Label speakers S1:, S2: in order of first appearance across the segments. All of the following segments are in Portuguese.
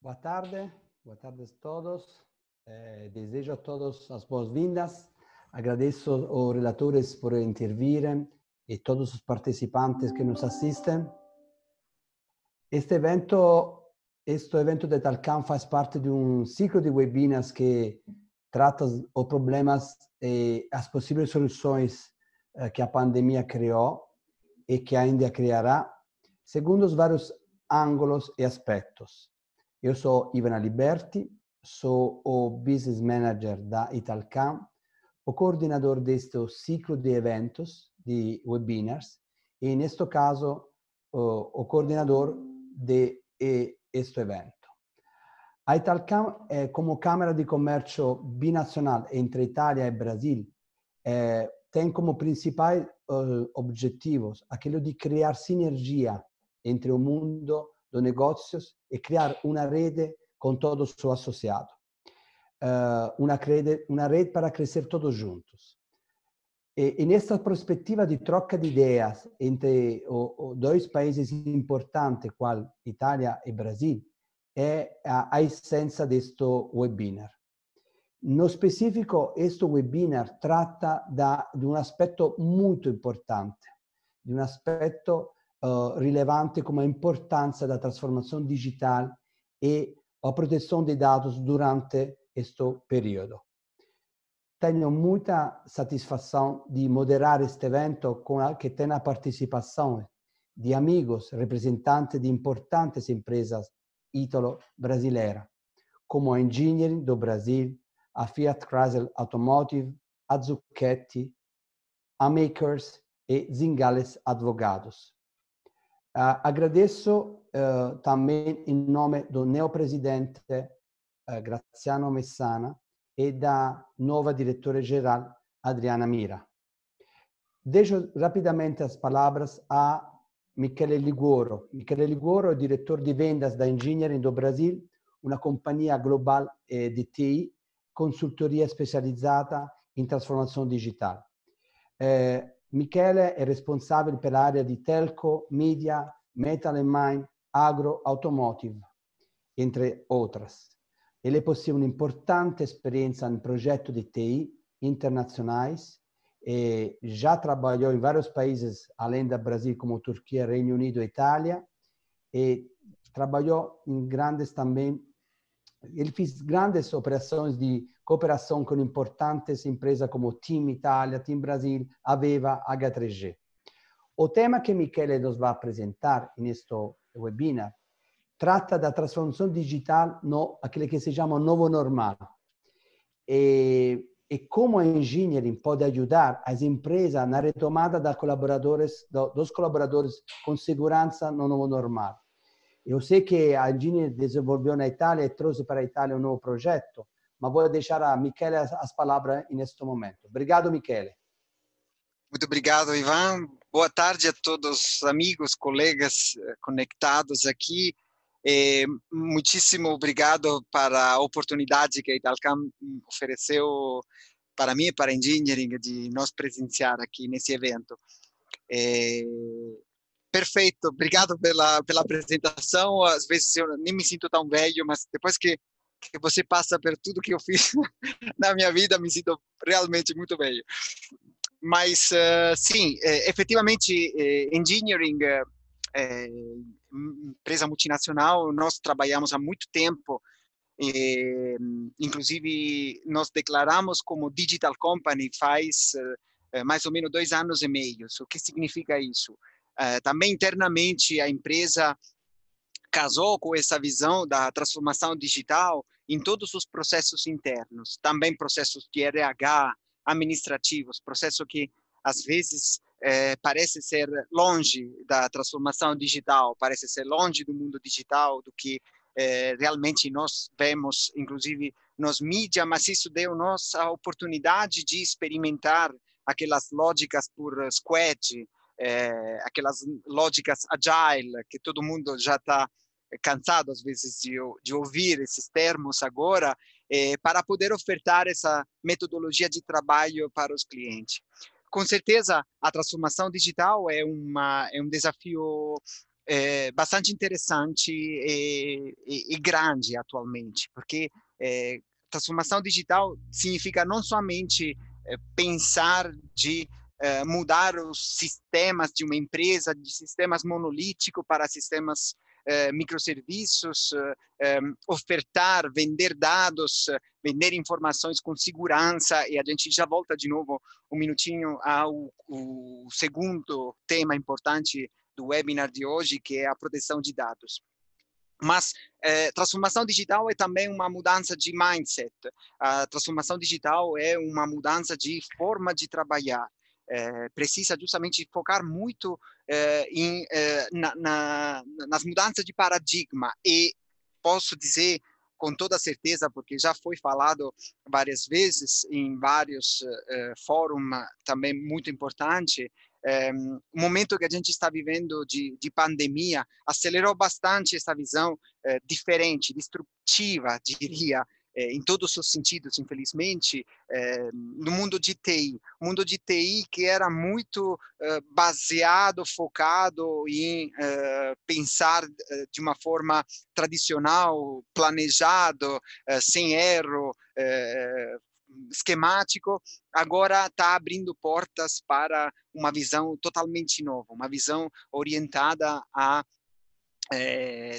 S1: Boa tarde a todos. Desejo a todos as boas-vindas. Agradeço aos relatores por intervirem e todos os participantes que nos assistem. Este evento da Italcam faz parte de um ciclo de webinars que trata os problemas e as possíveis soluções que a pandemia criou e que ainda criará, segundo os vários ângulos e aspectos. Eu sou Ivan Aliberti, sou o Business Manager da Italcam, o coordenador deste ciclo de eventos, de webinars, e neste caso, o coordenador de este evento. A Italcam, como Câmara de Comércio binacional entre Itália e Brasil, tem como principais objetivos aquele de criar sinergia entre o mundo dos negócios e criar uma rede com todos os seus associados. Uma rede para crescer todos juntos. E nesta perspectiva de troca de ideias entre os dois países importantes, qual Itália e Brasil, é a essência deste webinar. No específico, este webinar trata de um aspecto muito importante, de um aspecto rilevante como a importância da transformação digital e a proteção de dados durante este período. Tenho muita satisfação de moderar este evento que tem a participação de amigos, representantes de importantes empresas ítalo-brasileiras, como a Engineering do Brasil, a Fiat Chrysler Automotive, a Zucchetti, a Makers e Zingales Advogados. Agradeço também em nome do neopresidente Graziano Messana e da nova diretora-geral Adriana Mira. Deixo rapidamente as palavras a Michele Liguoro. Michele Liguoro é o diretor de vendas da Engineering do Brasil, uma companhia global de TI, consultoria especializzata in trasformazione digitale. Michele è responsabile per l'area di telco, media, metal and mine, agro, automotive, entre outras. Ele possui un'importante esperienza in progetto di TI internazionais e já trabalhou em vários países além do Brasil, como Turquia, Reino Unido e Itália, e trabalhou em grandes também. Ele fez grandes operações de cooperação com importantes empresas como Team Itália, Team Brasil, Aveva, H3G. O tema que Michele nos vai apresentar neste webinar trata da transformação digital no aquele que se chama novo normal. E como a engineering pode ajudar as empresas na retomada dos colaboradores com segurança no novo normal. Eu sei que a Engineering desenvolveu na Itália e trouxe para a Itália um novo projeto, mas vou deixar a Michele as palavras neste momento. Obrigado, Michele.
S2: Muito obrigado, Ivan. Boa tarde a todos os amigos, colegas conectados aqui. Muitíssimo obrigado para a oportunidade que a Italcam ofereceu para mim e para a Engineering de nos presenciar aqui nesse evento. Perfeito, obrigado pela apresentação. Às vezes eu nem me sinto tão velho, mas depois que você passa por tudo que eu fiz na minha vida, me sinto realmente muito velho. Mas, sim, efetivamente, Engineering, empresa multinacional, nós trabalhamos há muito tempo, inclusive nós declaramos como Digital Company faz mais ou menos 2 anos e meio. O que significa isso? Também internamente a empresa casou com essa visão da transformação digital em todos os processos internos, também processos de RH, administrativos, processo que às vezes parece ser longe da transformação digital, parece ser longe do mundo digital, do que realmente nós vemos, inclusive nos mídias, mas isso deu-nos a oportunidade de experimentar aquelas lógicas por squad, aquelas lógicas agile, que todo mundo já está cansado às vezes de ouvir esses termos agora, para poder ofertar essa metodologia de trabalho para os clientes. Com certeza, a transformação digital é um desafio bastante interessante e grande atualmente, porque transformação digital significa não somente pensar de mudar os sistemas de uma empresa, de sistemas monolíticos para sistemas microserviços, ofertar, vender dados, vender informações com segurança, e a gente já volta de novo um minutinho ao segundo tema importante do webinar de hoje, que é a proteção de dados. Mas transformação digital é também uma mudança de mindset. A transformação digital é uma mudança de forma de trabalhar. Precisa justamente focar muito nas mudanças de paradigma. E posso dizer com toda certeza, porque já foi falado várias vezes em vários fóruns também muito importante, o momento que a gente está vivendo de pandemia acelerou bastante essa visão diferente, destrutiva, diria, em todos os sentidos, infelizmente, no mundo de TI. O mundo de TI que era muito baseado, focado em pensar de uma forma tradicional, planejado, sem erro, esquemático, agora está abrindo portas para uma visão totalmente nova, uma visão orientada a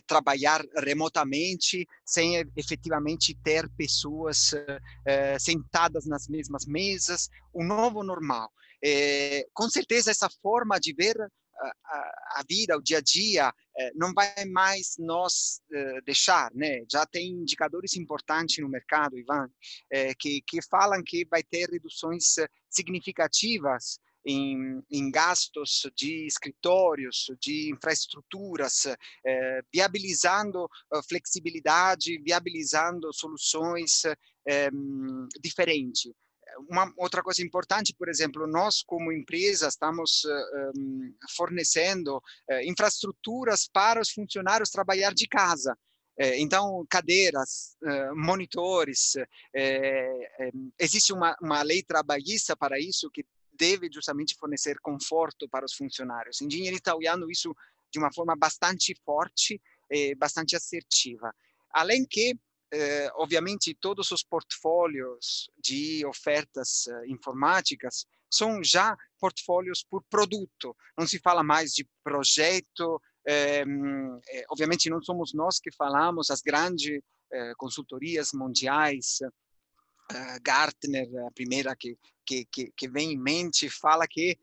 S2: trabalhar remotamente, sem efetivamente ter pessoas sentadas nas mesmas mesas, um novo normal. Com certeza, essa forma de ver a vida, o dia a dia, não vai mais nos deixar, né? Já tem indicadores importantes no mercado, Ivan, que falam que vai ter reduções significativas em gastos de escritórios, de infraestruturas, viabilizando flexibilidade, viabilizando soluções diferentes. Uma outra coisa importante, por exemplo, nós como empresa estamos fornecendo infraestruturas para os funcionários trabalhar de casa. Então, cadeiras, monitores, existe uma lei trabalhista para isso que deve justamente fornecer conforto para os funcionários. Engenharia está olhando isso de uma forma bastante forte e bastante assertiva. Além que, obviamente, todos os portfólios de ofertas informáticas são já portfólios por produto. Não se fala mais de projeto. Obviamente, não somos nós que falamos, as grandes consultorias mundiais, Gartner, a primeira que vem em mente, fala que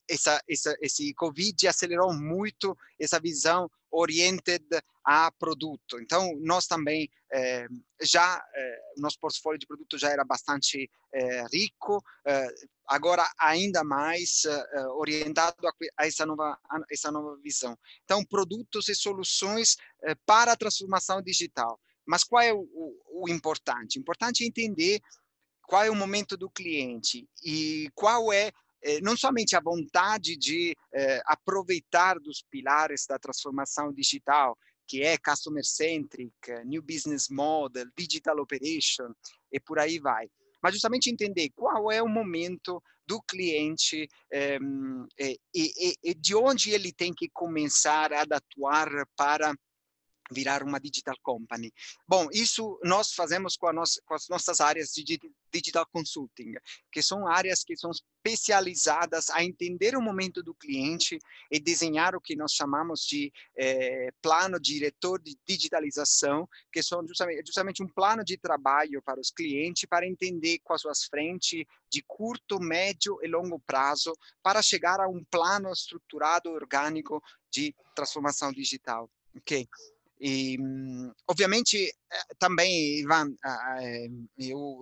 S2: esse Covid acelerou muito essa visão oriented a produto. Então, nós também, nosso portfólio de produto já era bastante rico, agora ainda mais orientado a essa nova visão. Então, produtos e soluções para a transformação digital. Mas qual é o importante? O importante é entender qual é o momento do cliente e qual é não somente a vontade de aproveitar dos pilares da transformação digital, que é Customer Centric, New Business Model, Digital Operation, e por aí vai. Mas justamente entender qual é o momento do cliente e de onde ele tem que começar a atuar para virar uma digital company. Bom, isso nós fazemos com as nossas áreas de digital consulting, que são áreas que são especializadas a entender o momento do cliente e desenhar o que nós chamamos de plano diretor de digitalização, que são justamente um plano de trabalho para os clientes, para entender quais são as frentes de curto, médio e longo prazo, para chegar a um plano estruturado, orgânico de transformação digital. Ok? E, obviamente, também, Ivan, eu,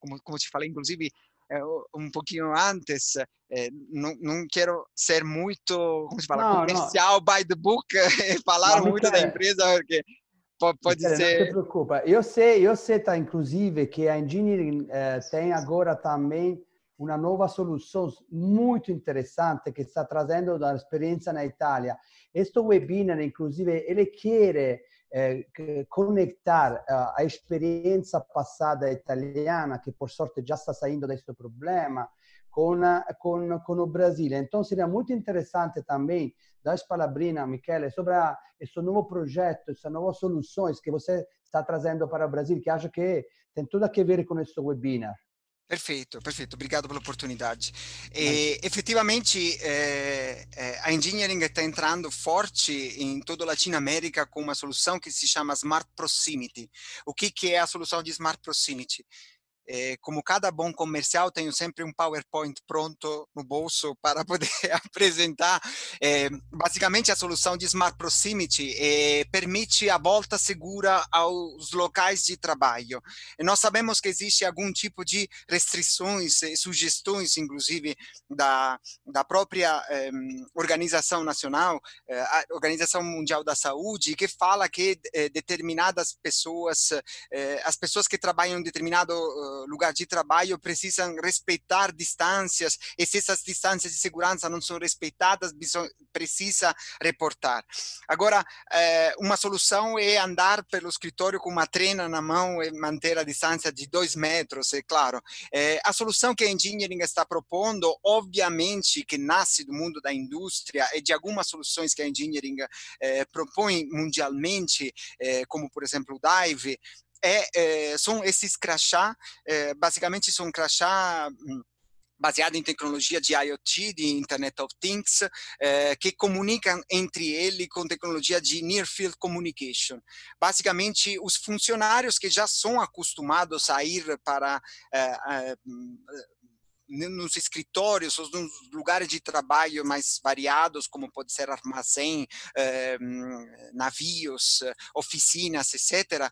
S2: como te falei, inclusive, um pouquinho antes, não quero ser muito, como se fala, comercial, by the book, falar muito da empresa, porque pode
S1: Michele,
S2: ser...
S1: não te preocupa. Eu sei tá, inclusive, que a Engineering tem agora também uma nova solução muito interessante que está trazendo da experiência na Itália. Este webinar, inclusive, ele quer conectar a experiência passada italiana, que por sorte já está saindo deste problema, com o Brasil. Então, seria muito interessante também dar as palavrinhas, Michele, sobre esse novo projeto, essas novas soluções que você está trazendo para o Brasil, que acho que tem tudo a ver com esse webinar.
S2: Perfeito, perfeito. Obrigado pela oportunidade.
S1: Mas,
S2: Efetivamente, a engineering está entrando forte em toda a Latinoamérica com uma solução que se chama Smart Proximity. O que é a solução de Smart Proximity? Como cada bom comercial, tenho sempre um PowerPoint pronto no bolso para poder apresentar. Basicamente, a solução de Smart Proximity permite a volta segura aos locais de trabalho. E nós sabemos que existe algum tipo de restrições, sugestões, inclusive, da própria Organização Nacional, a Organização Mundial da Saúde, que fala que determinadas pessoas, as pessoas que trabalham em determinado lugar de trabalho precisam respeitar distâncias, e se essas distâncias de segurança não são respeitadas, precisa reportar. Agora, uma solução é andar pelo escritório com uma trena na mão e manter a distância de 2 metros, é claro. A solução que a engineering está propondo, obviamente, que nasce do mundo da indústria e de algumas soluções que a engineering propõe mundialmente, como, por exemplo, o Dive, são esses crachá, basicamente são crachá baseado em tecnologia de IoT, de Internet of Things, que comunicam entre eles com tecnologia de Near Field Communication. Basicamente, os funcionários que já são acostumados a ir para nos escritórios ou nos lugares de trabalho mais variados, como pode ser armazém, navios, oficinas, etc.,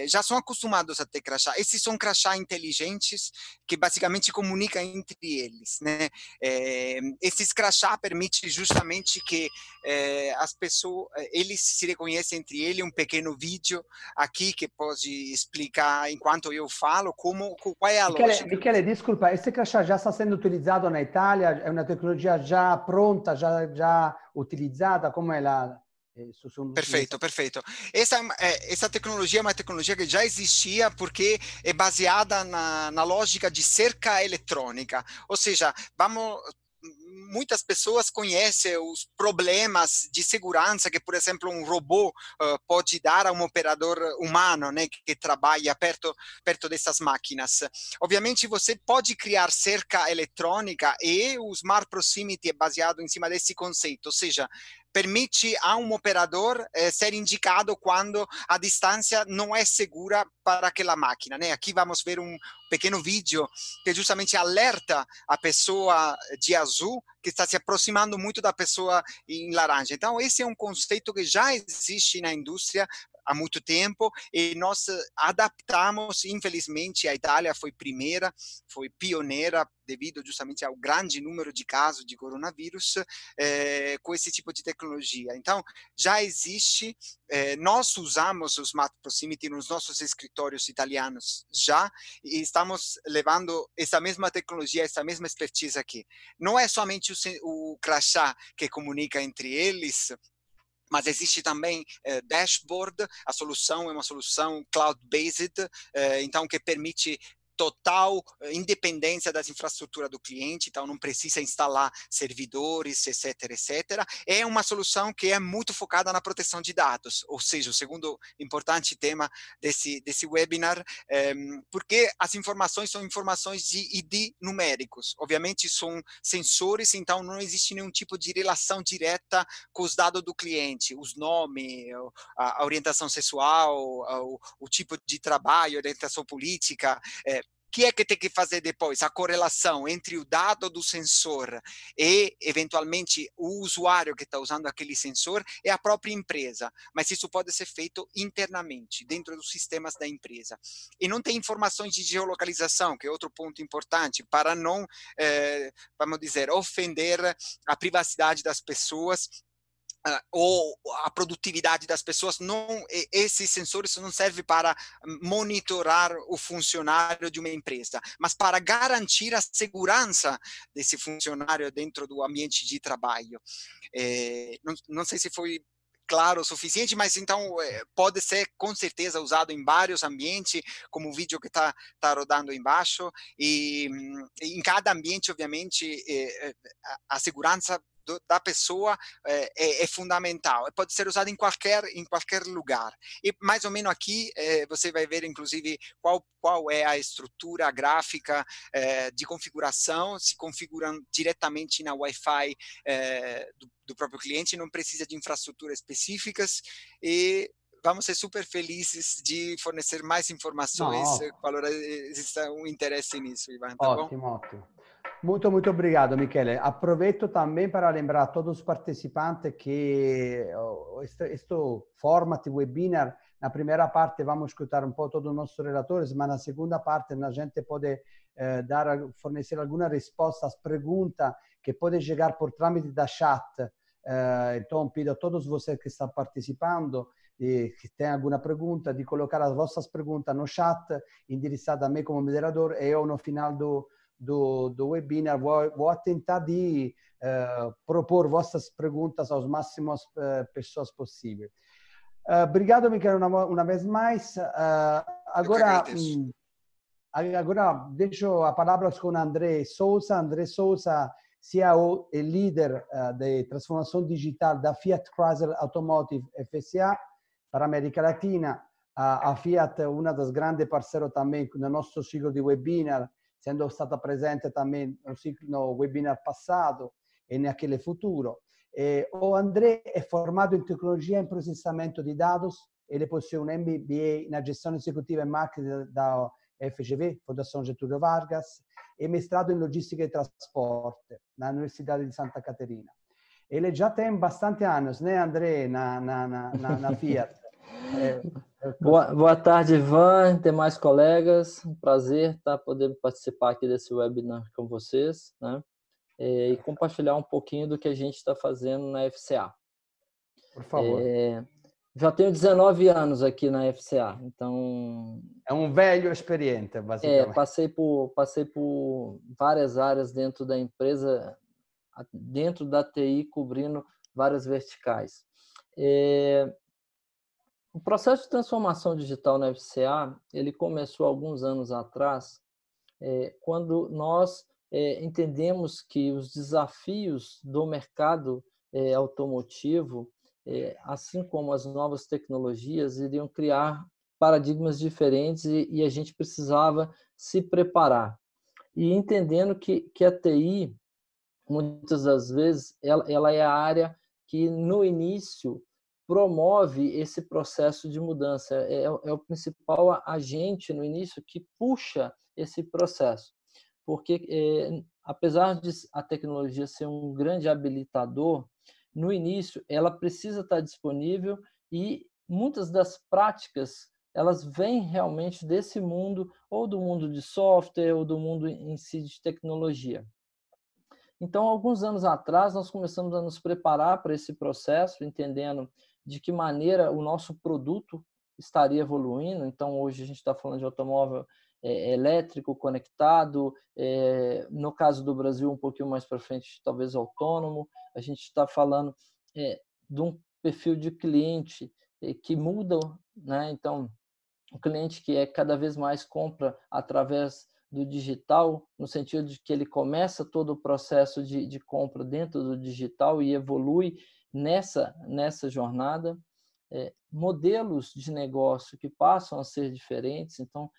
S2: já são acostumados a ter crachá. Esses são crachá inteligentes que basicamente comunicam entre eles, né? Esses crachá permitem justamente que as pessoas, eles se reconhecem entre eles, um pequeno vídeo aqui que pode explicar, enquanto eu falo, qual é a lógica.
S1: Michele, desculpa, esse crachá já está sendo utilizado na Itália? É uma tecnologia já pronta, já utilizada? Como é lá?
S2: Perfeito, perfeito. Essa tecnologia é uma tecnologia que já existia porque é baseada na lógica de cerca eletrônica. Ou seja, muitas pessoas conhecem os problemas de segurança que, por exemplo, um robô pode dar a um operador humano, né, que trabalha perto dessas máquinas. Obviamente, você pode criar cerca eletrônica e o Smart Proximity é baseado em cima desse conceito, ou seja, permite a um operador ser indicado quando a distância não é segura para aquela máquina, né? Aqui vamos ver um pequeno vídeo que justamente alerta a pessoa de azul que está se aproximando muito da pessoa em laranja. Então, esse é um conceito que já existe na indústria há muito tempo e nós adaptamos, infelizmente, a Itália foi pioneira devido justamente ao grande número de casos de coronavírus com esse tipo de tecnologia. Então, já existe, nós usamos o Smart Proximity nos nossos escritórios italianos já, e estamos levando essa mesma tecnologia, essa mesma expertise aqui. Não é somente o crachá que comunica entre eles, mas existe também dashboard, a solução é uma solução cloud-based, então que permite total independência das infraestruturas do cliente, então não precisa instalar servidores, etc, etc. É uma solução que é muito focada na proteção de dados, ou seja, o segundo importante tema desse webinar, porque as informações são informações de ID numéricos, obviamente são sensores, então não existe nenhum tipo de relação direta com os dados do cliente, os nomes, a orientação sexual, o tipo de trabalho, orientação política, que é que tem que fazer depois? A correlação entre o dado do sensor e, eventualmente, o usuário que está usando aquele sensor é a própria empresa. Mas isso pode ser feito internamente, dentro dos sistemas da empresa. E não tem informações de geolocalização, que é outro ponto importante, para não, vamos dizer, ofender a privacidade das pessoas, ou a produtividade das pessoas. Não, esses sensores não servem para monitorar o funcionário de uma empresa, mas para garantir a segurança desse funcionário dentro do ambiente de trabalho. Não sei se foi claro o suficiente, mas então pode ser com certeza usado em vários ambientes, como o vídeo que está rodando embaixo, e em cada ambiente, obviamente, a segurança da pessoa é fundamental. Pode ser usado em qualquer lugar. E mais ou menos aqui você vai ver, inclusive, qual é a estrutura gráfica de configuração, se configuram diretamente na Wi-Fi do próprio cliente, não precisa de infraestruturas específicas, e vamos ser super felizes de fornecer mais informações,
S1: No,
S2: qualora exista um interesse nisso, Ivan, tá bom?
S1: ótimo, ótimo. Muito obrigado, Michele. Aproveito também para lembrar a todos os participantes que este format webinar, na primeira parte vamos escutar um pouco todos os nossos relatores, mas na segunda parte a gente pode fornecer alguma resposta às perguntas que podem chegar por trâmite da chat. Então, pido a todos vocês que estão participando e que têm alguma pergunta, de colocar as vossas perguntas no chat, indirizzada a mim como moderador, e eu no final do webinar vou tentar de propor vossas perguntas aos máximos pessoas possíveis. Obrigado, Michele, uma vez mais. Agora deixo a palavra com André Souza. André Souza, CEO e líder de transformação digital da Fiat Chrysler Automotive FSA para a América Latina. A Fiat é uma das grandes parceiros também no nosso ciclo de webinar, sendo stata presente também no webinar passado e naquele futuro. O André é formado em tecnologia e processamento de dados, ele possui um MBA na gestão executiva e marketing da FGV, Fundação Getúlio Vargas, e mestrado em logística e transporte na Universidade de Santa Catarina. Ele já tem bastante anos, né, André, na Fiat.
S3: Boa tarde, Ivan, demais colegas. Um prazer estar podendo participar aqui desse webinar com vocês, né? E compartilhar um pouquinho do que a gente está fazendo na FCA.
S1: Por favor.
S3: Já tenho 19 anos aqui na FCA, então...
S1: É um velho experiente, basicamente.
S3: Passei por várias áreas dentro da empresa, dentro da TI, cobrindo várias verticais. O processo de transformação digital na FCA, ele começou alguns anos atrás, quando nós entendemos que os desafios do mercado automotivo, assim como as novas tecnologias, iriam criar paradigmas diferentes e a gente precisava se preparar. E entendendo que a TI, muitas das vezes, ela é a área que, no início, promove esse processo de mudança. É o principal agente, no início, que puxa esse processo. Porque, apesar de a tecnologia ser um grande habilitador, no início ela precisa estar disponível e muitas das práticas elas vêm realmente desse mundo, ou do mundo de software, ou do mundo em si de tecnologia. Então, alguns anos atrás, nós começamos a nos preparar para esse processo, entendendo de que maneira o nosso produto estaria evoluindo. Então, hoje a gente está falando de automóvel elétrico, conectado, no caso do Brasil, um pouquinho mais para frente, talvez autônomo. A gente está falando de um perfil de cliente que muda, né? Então, o cliente que cada vez mais compra através do digital, no sentido de que ele começa todo o processo de compra dentro do digital e evolui nessa jornada. Modelos de negócio que passam a ser diferentes. Então,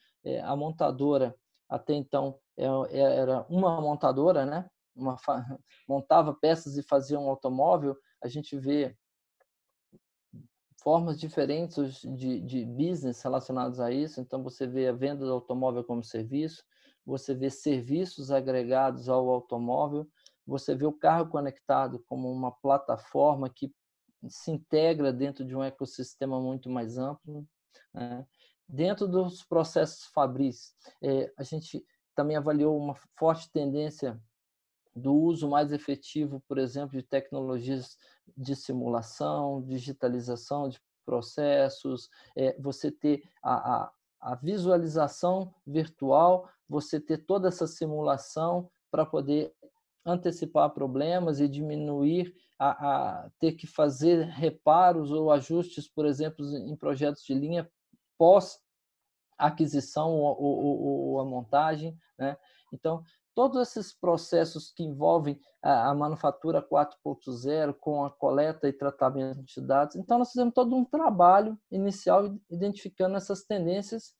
S3: a montadora, até então, era uma montadora, né? Montava peças e fazia um automóvel. A gente vê formas diferentes de business relacionados a isso. Então, você vê a venda do automóvel como serviço, você vê serviços agregados ao automóvel, você vê o carro conectado como uma plataforma que se integra dentro de um ecossistema muito mais amplo, né? Dentro dos processos fabris, a gente também avaliou uma forte tendência do uso mais efetivo, por exemplo, de tecnologias de simulação, digitalização de processos, você ter a visualização virtual, você ter toda essa simulação para poder antecipar problemas e diminuir a ter que fazer reparos ou ajustes, por exemplo, em projetos de linha pós-aquisição ou a montagem, né? Então, todos esses processos que envolvem a manufatura 4.0 com a coleta e tratamento de dados. Então, nós fizemos todo um trabalho inicial identificando essas tendências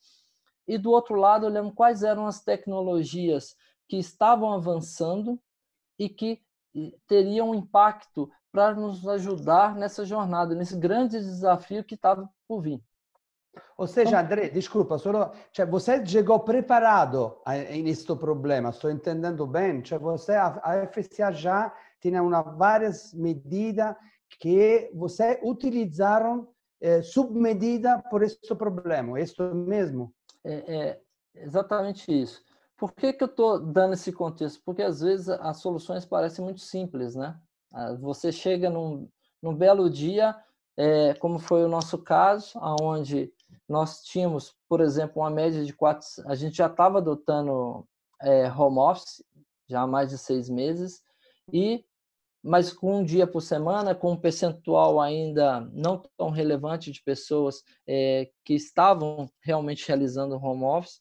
S3: e, do outro lado, olhamos quais eram as tecnologias que estavam avançando e que teriam um impacto para nos ajudar nessa jornada, nesse grande desafio que estava por vir.
S1: Ou seja, André, desculpa, cioè, você chegou preparado neste problema, estou entendendo bem? Cioè, a FCA já tinha várias medidas que você utilizaram submedida por este problema, é isso mesmo?
S3: É exatamente isso. Por que eu estou dando esse contexto? Porque, às vezes, as soluções parecem muito simples, né? Você chega num belo dia, como foi o nosso caso, onde nós tínhamos, por exemplo, uma média de 4... A gente já estava adotando home office já há mais de 6 meses, mas com um dia por semana, com um percentual ainda não tão relevante de pessoas que estavam realmente realizando home office.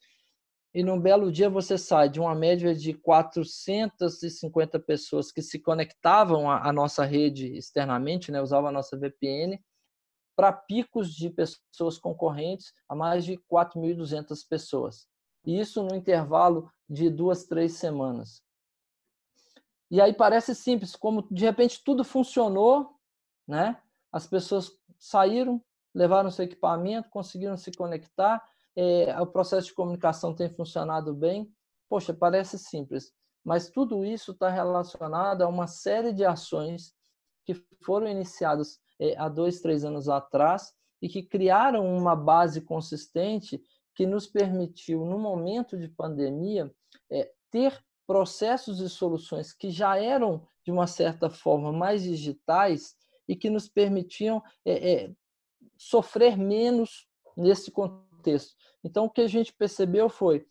S3: E num belo dia você sai de uma média de 450 pessoas que se conectavam à nossa rede externamente, né, usavam a nossa VPN, para picos de pessoas concorrentes a mais de 4.200 pessoas. E isso no intervalo de 2, 3 semanas. E aí parece simples, como de repente tudo funcionou, né? As pessoas saíram, levaram seu equipamento, conseguiram se conectar, o processo de comunicação tem funcionado bem. Poxa, parece simples, mas tudo isso está relacionado a uma série de ações que foram iniciadas há 2, 3 anos atrás e que criaram uma base consistente que nos permitiu, no momento de pandemia, ter processos e soluções que já eram, de uma certa forma, mais digitais e que nos permitiam sofrer menos nesse contexto. Então, o que a gente percebeu foi,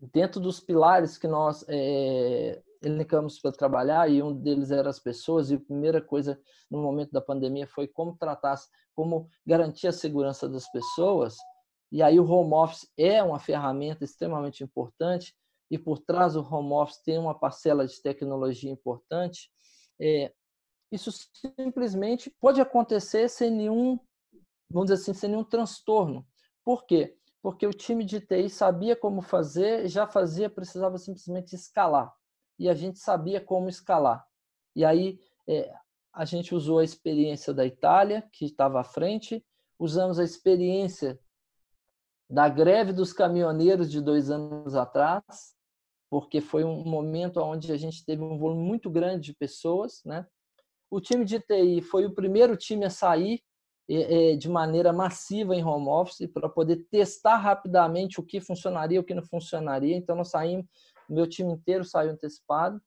S3: dentro dos pilares que nós elencamos para trabalhar, e um deles era as pessoas, e a primeira coisa no momento da pandemia foi como garantir a segurança das pessoas, e aí o home office é uma ferramenta extremamente importante, e por trás do home office tem uma parcela de tecnologia importante. Isso simplesmente pode acontecer sem nenhum, vamos dizer assim, sem nenhum transtorno. Por quê? Porque o time de TI sabia como fazer, já fazia, precisava simplesmente escalar. E a gente sabia como escalar. E aí a gente usou a experiência da Itália, que estava à frente, usamos a experiência da greve dos caminhoneiros de 2 anos atrás, porque foi um momento onde a gente teve um volume muito grande de pessoas, né? O time de TI foi o primeiro time a sair de maneira massiva em home office para poder testar rapidamente o que funcionaria e o que não funcionaria. Então, nós saímos, meu time inteiro saiu antecipado.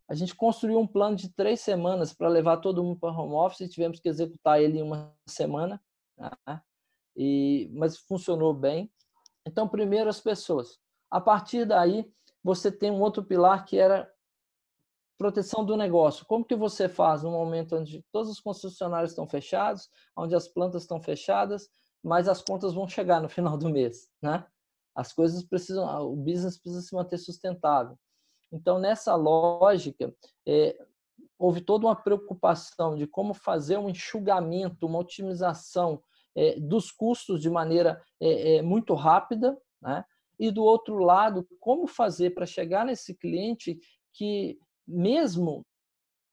S3: A gente construiu um plano de 3 semanas para levar todo mundo para home office e tivemos que executar ele em 1 semana, né? Mas funcionou bem. Então, primeiro as pessoas. A partir daí, você tem um outro pilar que era proteção do negócio. Como que você faz no momento onde todos os concessionários estão fechados, onde as plantas estão fechadas, mas as contas vão chegar no final do mês, né? As coisas precisam, o business precisa se manter sustentável. Então, nessa lógica, houve toda uma preocupação de como fazer um enxugamento, uma otimização dos custos de maneira muito rápida, né? E, do outro lado, como fazer para chegar nesse cliente que, mesmo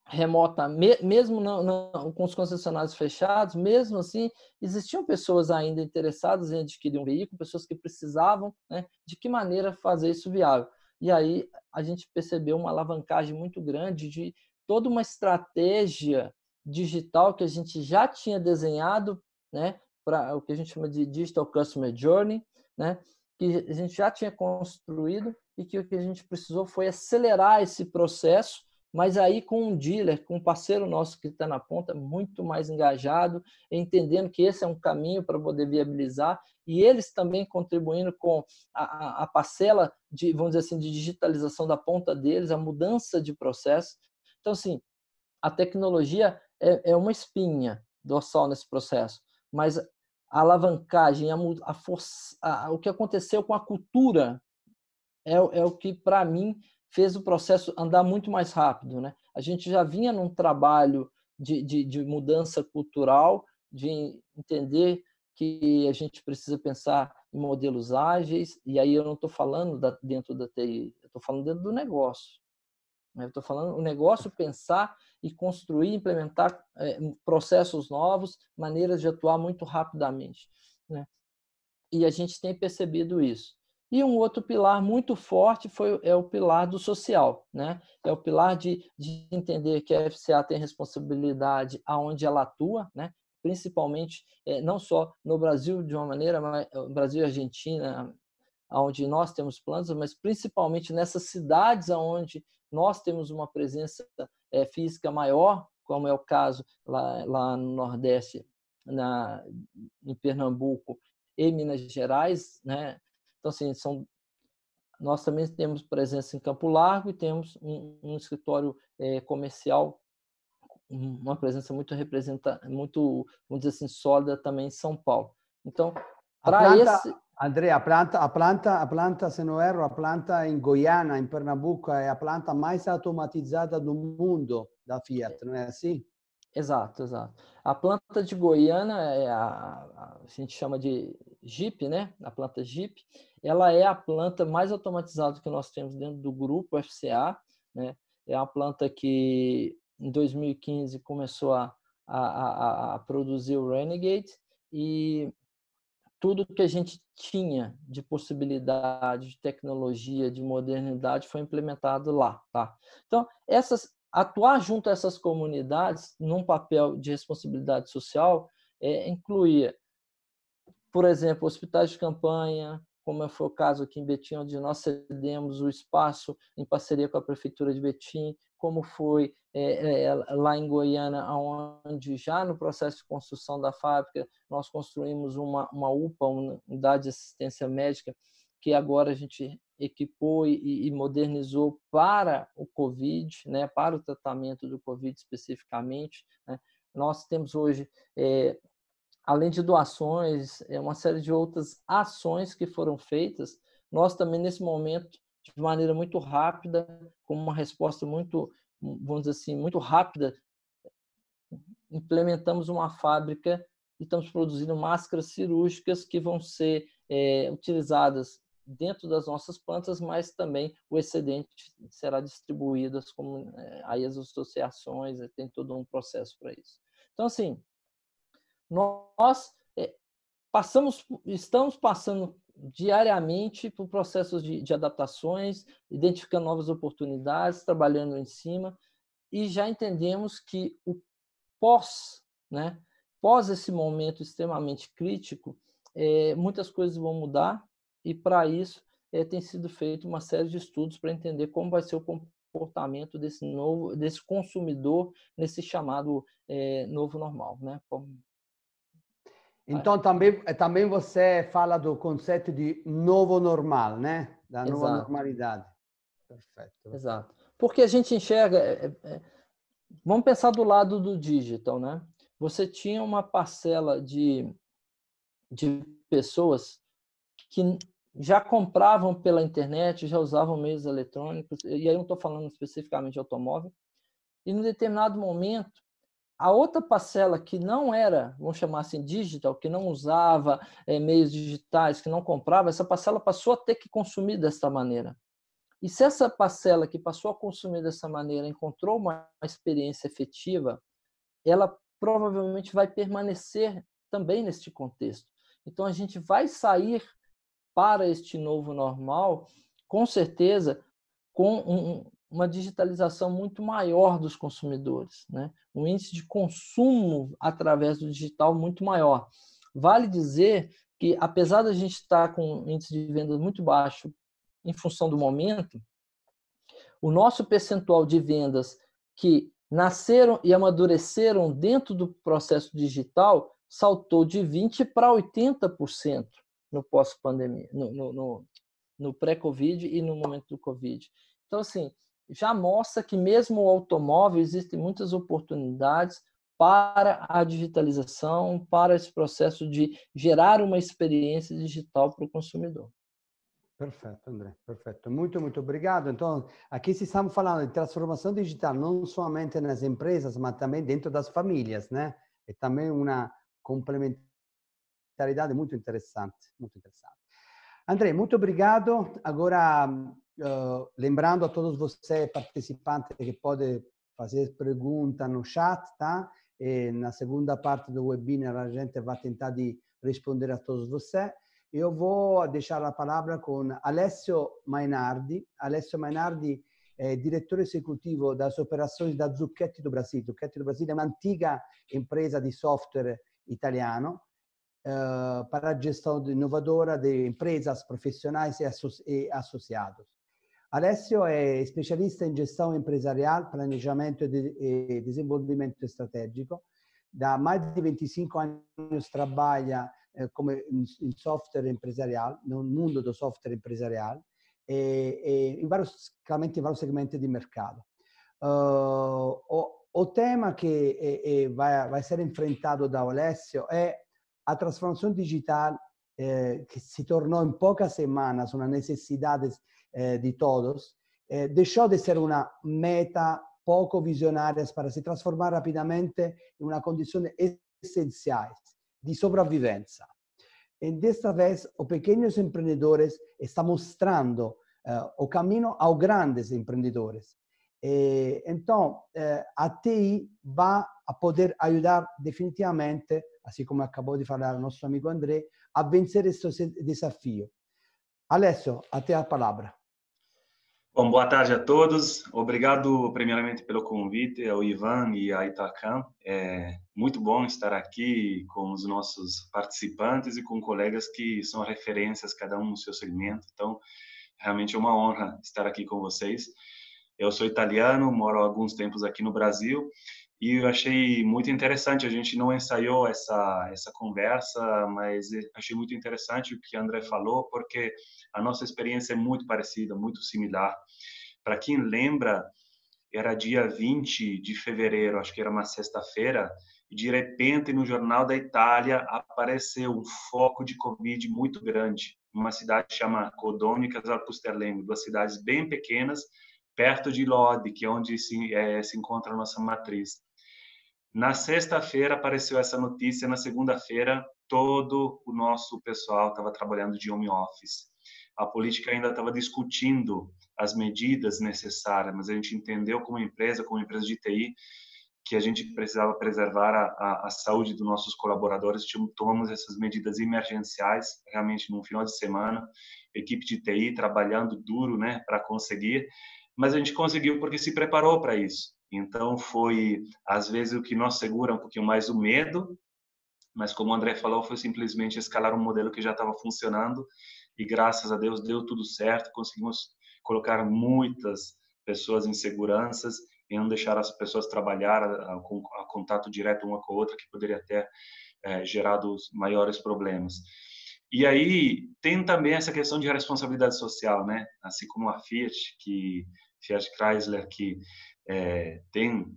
S3: remota, mesmo não, com os concessionários fechados, mesmo assim, existiam pessoas ainda interessadas em adquirir um veículo, pessoas que precisavam, né? De que maneira fazer isso viável? E aí a gente percebeu uma alavancagem muito grande de toda uma estratégia digital que a gente já tinha desenhado, né? Para o que a gente chama de Digital Customer Journey, né? Que a gente já tinha construído e que o que a gente precisou foi acelerar esse processo, mas aí com um dealer, com um parceiro nosso que está na ponta, muito mais engajado, entendendo que esse é um caminho para poder viabilizar, e eles também contribuindo com a parcela de, vamos dizer assim, de digitalização da ponta deles, a mudança de processo. Então, assim, a tecnologia é uma espinha dorsal nesse processo, mas a alavancagem, a força, o que aconteceu com a cultura é o que, para mim, fez o processo andar muito mais rápido, né? A gente já vinha num trabalho de mudança cultural, de entender que a gente precisa pensar em modelos ágeis, e aí eu não estou falando dentro da TI, eu estou falando dentro do negócio. Eu estou falando o negócio pensar e construir, implementar processos novos, maneiras de atuar muito rapidamente, né? E a gente tem percebido isso. E um outro pilar muito forte é o pilar do social, né? É o pilar de entender que a FCA tem responsabilidade aonde ela atua, né? Principalmente, não só no Brasil de uma maneira, mas Brasil e Argentina, onde nós temos plantas, mas principalmente nessas cidades onde nós temos uma presença física maior, como é o caso lá no Nordeste, em Pernambuco e Minas Gerais, né? Então, assim, nós também temos presença em Campo Largo e temos um escritório comercial, uma presença muito, vamos dizer assim, sólida também em São Paulo. Então, para esse...
S1: Andrea, a planta, se não erro, a planta em Goiânia, em Pernambuco, é a planta mais automatizada do mundo da Fiat, não é assim?
S3: Exato, exato. A planta de Goiânia, a gente chama de Jeep, né? A planta Jeep, ela é a planta mais automatizada que nós temos dentro do grupo FCA, né? É uma planta que em 2015 começou a produzir o Renegade, e tudo que a gente tinha de possibilidade, de tecnologia, de modernidade foi implementado lá, tá? Então, atuar junto a essas comunidades num papel de responsabilidade social incluía, por exemplo, hospitais de campanha, como foi o caso aqui em Betim, onde nós cedemos o espaço em parceria com a Prefeitura de Betim, como foi lá em Goiânia, onde já no processo de construção da fábrica nós construímos uma UPA, uma unidade de assistência médica, que agora a gente equipou e modernizou para o Covid, né, para o tratamento do Covid especificamente, né. Nós temos hoje, além de doações, uma série de outras ações que foram feitas. Nós também, nesse momento, de maneira muito rápida, com uma resposta muito, vamos dizer assim, muito rápida, implementamos uma fábrica e estamos produzindo máscaras cirúrgicas que vão ser utilizadas dentro das nossas plantas, mas também o excedente será distribuído aí as associações, tem todo um processo para isso. Então, assim, nós estamos passando diariamente por processos de adaptações, identificando novas oportunidades, trabalhando em cima, e já entendemos que o né, pós esse momento extremamente crítico, muitas coisas vão mudar, e para isso tem sido feito uma série de estudos para entender como vai ser o comportamento desse consumidor nesse chamado novo normal, né?
S1: Então, também você fala do conceito de novo normal, né? Da nova normalidade. Perfeito.
S3: Exato. Porque a gente enxerga... vamos pensar do lado do digital, né? Você tinha uma parcela de pessoas que já compravam pela internet, já usavam meios eletrônicos, e aí não estou falando especificamente de automóvel, e num determinado momento, a outra parcela que não era, vamos chamar assim, digital, que não usava meios digitais, que não comprava, essa parcela passou a ter que consumir dessa maneira. E se essa parcela que passou a consumir dessa maneira encontrou uma experiência efetiva, ela provavelmente vai permanecer também neste contexto. Então, a gente vai sair para este novo normal, com certeza, com uma digitalização muito maior dos consumidores, né? Um índice de consumo através do digital muito maior. Vale dizer que, apesar da gente estar com um índice de vendas muito baixo em função do momento, o nosso percentual de vendas que nasceram e amadureceram dentro do processo digital saltou de 20% para 80% no pós-pandemia, no pré-Covid e no momento do Covid. Então, assim, já mostra que mesmo o automóvel existem muitas oportunidades para a digitalização, para esse processo de gerar uma experiência digital para o consumidor.
S1: Perfeito, André, perfeito. Muito obrigado. Então, aqui estamos falando de transformação digital, não somente nas empresas, mas também dentro das famílias, né? É também uma complementaridade muito interessante, muito interessante. André, muito obrigado. Agora, lembrando a todos vocês participantes que podem fazer perguntas no chat, tá? E na segunda parte do webinar a gente vai tentar de responder a todos vocês. Eu vou deixar a palavra com Alessio Mainardi. Alessio Mainardi é diretor executivo das operações da Zucchetti do Brasil. Zucchetti do Brasil é uma antiga empresa de software italiano para a gestão inovadora de empresas profissionais e associados. Alessio é especialista em gestão empresarial, planejamento e desenvolvimento estratégico. Da mais de 25 anos trabalha como em software empresarial, no mundo do software empresarial, claramente em vários segmentos de mercado. O tema que vai ser enfrentado da Alessio é a transformação digital que se tornou em poucas semanas uma necessidade de todos, deixou de ser uma meta pouco visionária para se transformar rapidamente em uma condição essencial de sobrevivência. E desta vez, os pequenos empreendedores estão mostrando o caminho aos grandes empreendedores. Então, a TI vai a poder ajudar definitivamente, assim como acabou de falar o nosso amigo André, a vencer esse desafio. Alessio, a te a palavra.
S4: Bom, boa tarde a todos. Obrigado, primeiramente, pelo convite ao Ivan e à Itacam. É muito bom estar aqui com os nossos participantes e com colegas que são referências, cada um no seu segmento. Então, realmente é uma honra estar aqui com vocês. Eu sou italiano, moro há alguns tempos aqui no Brasil e eu achei muito interessante. A gente não ensaiou essa conversa, mas achei muito interessante o que o André falou, porque a nossa experiência é muito parecida, muito similar. Para quem lembra, era dia 20 de fevereiro, acho que era uma sexta-feira, e de repente no Jornal da Itália apareceu um foco de Covid muito grande, numa cidade chamada Codogno e Casal Pusterlengo, duas cidades bem pequenas, perto de Lodi, que é onde se encontra a nossa matriz. Na sexta-feira apareceu essa notícia, na segunda-feira todo o nosso pessoal estava trabalhando de home office. A política ainda estava discutindo as medidas necessárias, mas a gente entendeu como empresa de TI, que a gente precisava preservar a saúde dos nossos colaboradores. Tomamos essas medidas emergenciais, realmente no final de semana, equipe de TI trabalhando duro, né, para conseguir, mas a gente conseguiu porque se preparou para isso. Então foi, às vezes, o que nos segura um pouquinho mais o medo, mas como o André falou, foi simplesmente escalar um modelo que já estava funcionando e graças a Deus deu tudo certo, conseguimos colocar muitas pessoas em seguranças e não deixar as pessoas trabalhar a contato direto uma com a outra, que poderia ter gerado os maiores problemas. E aí tem também essa questão de responsabilidade social, né? Assim como a Fiat Chrysler, que tem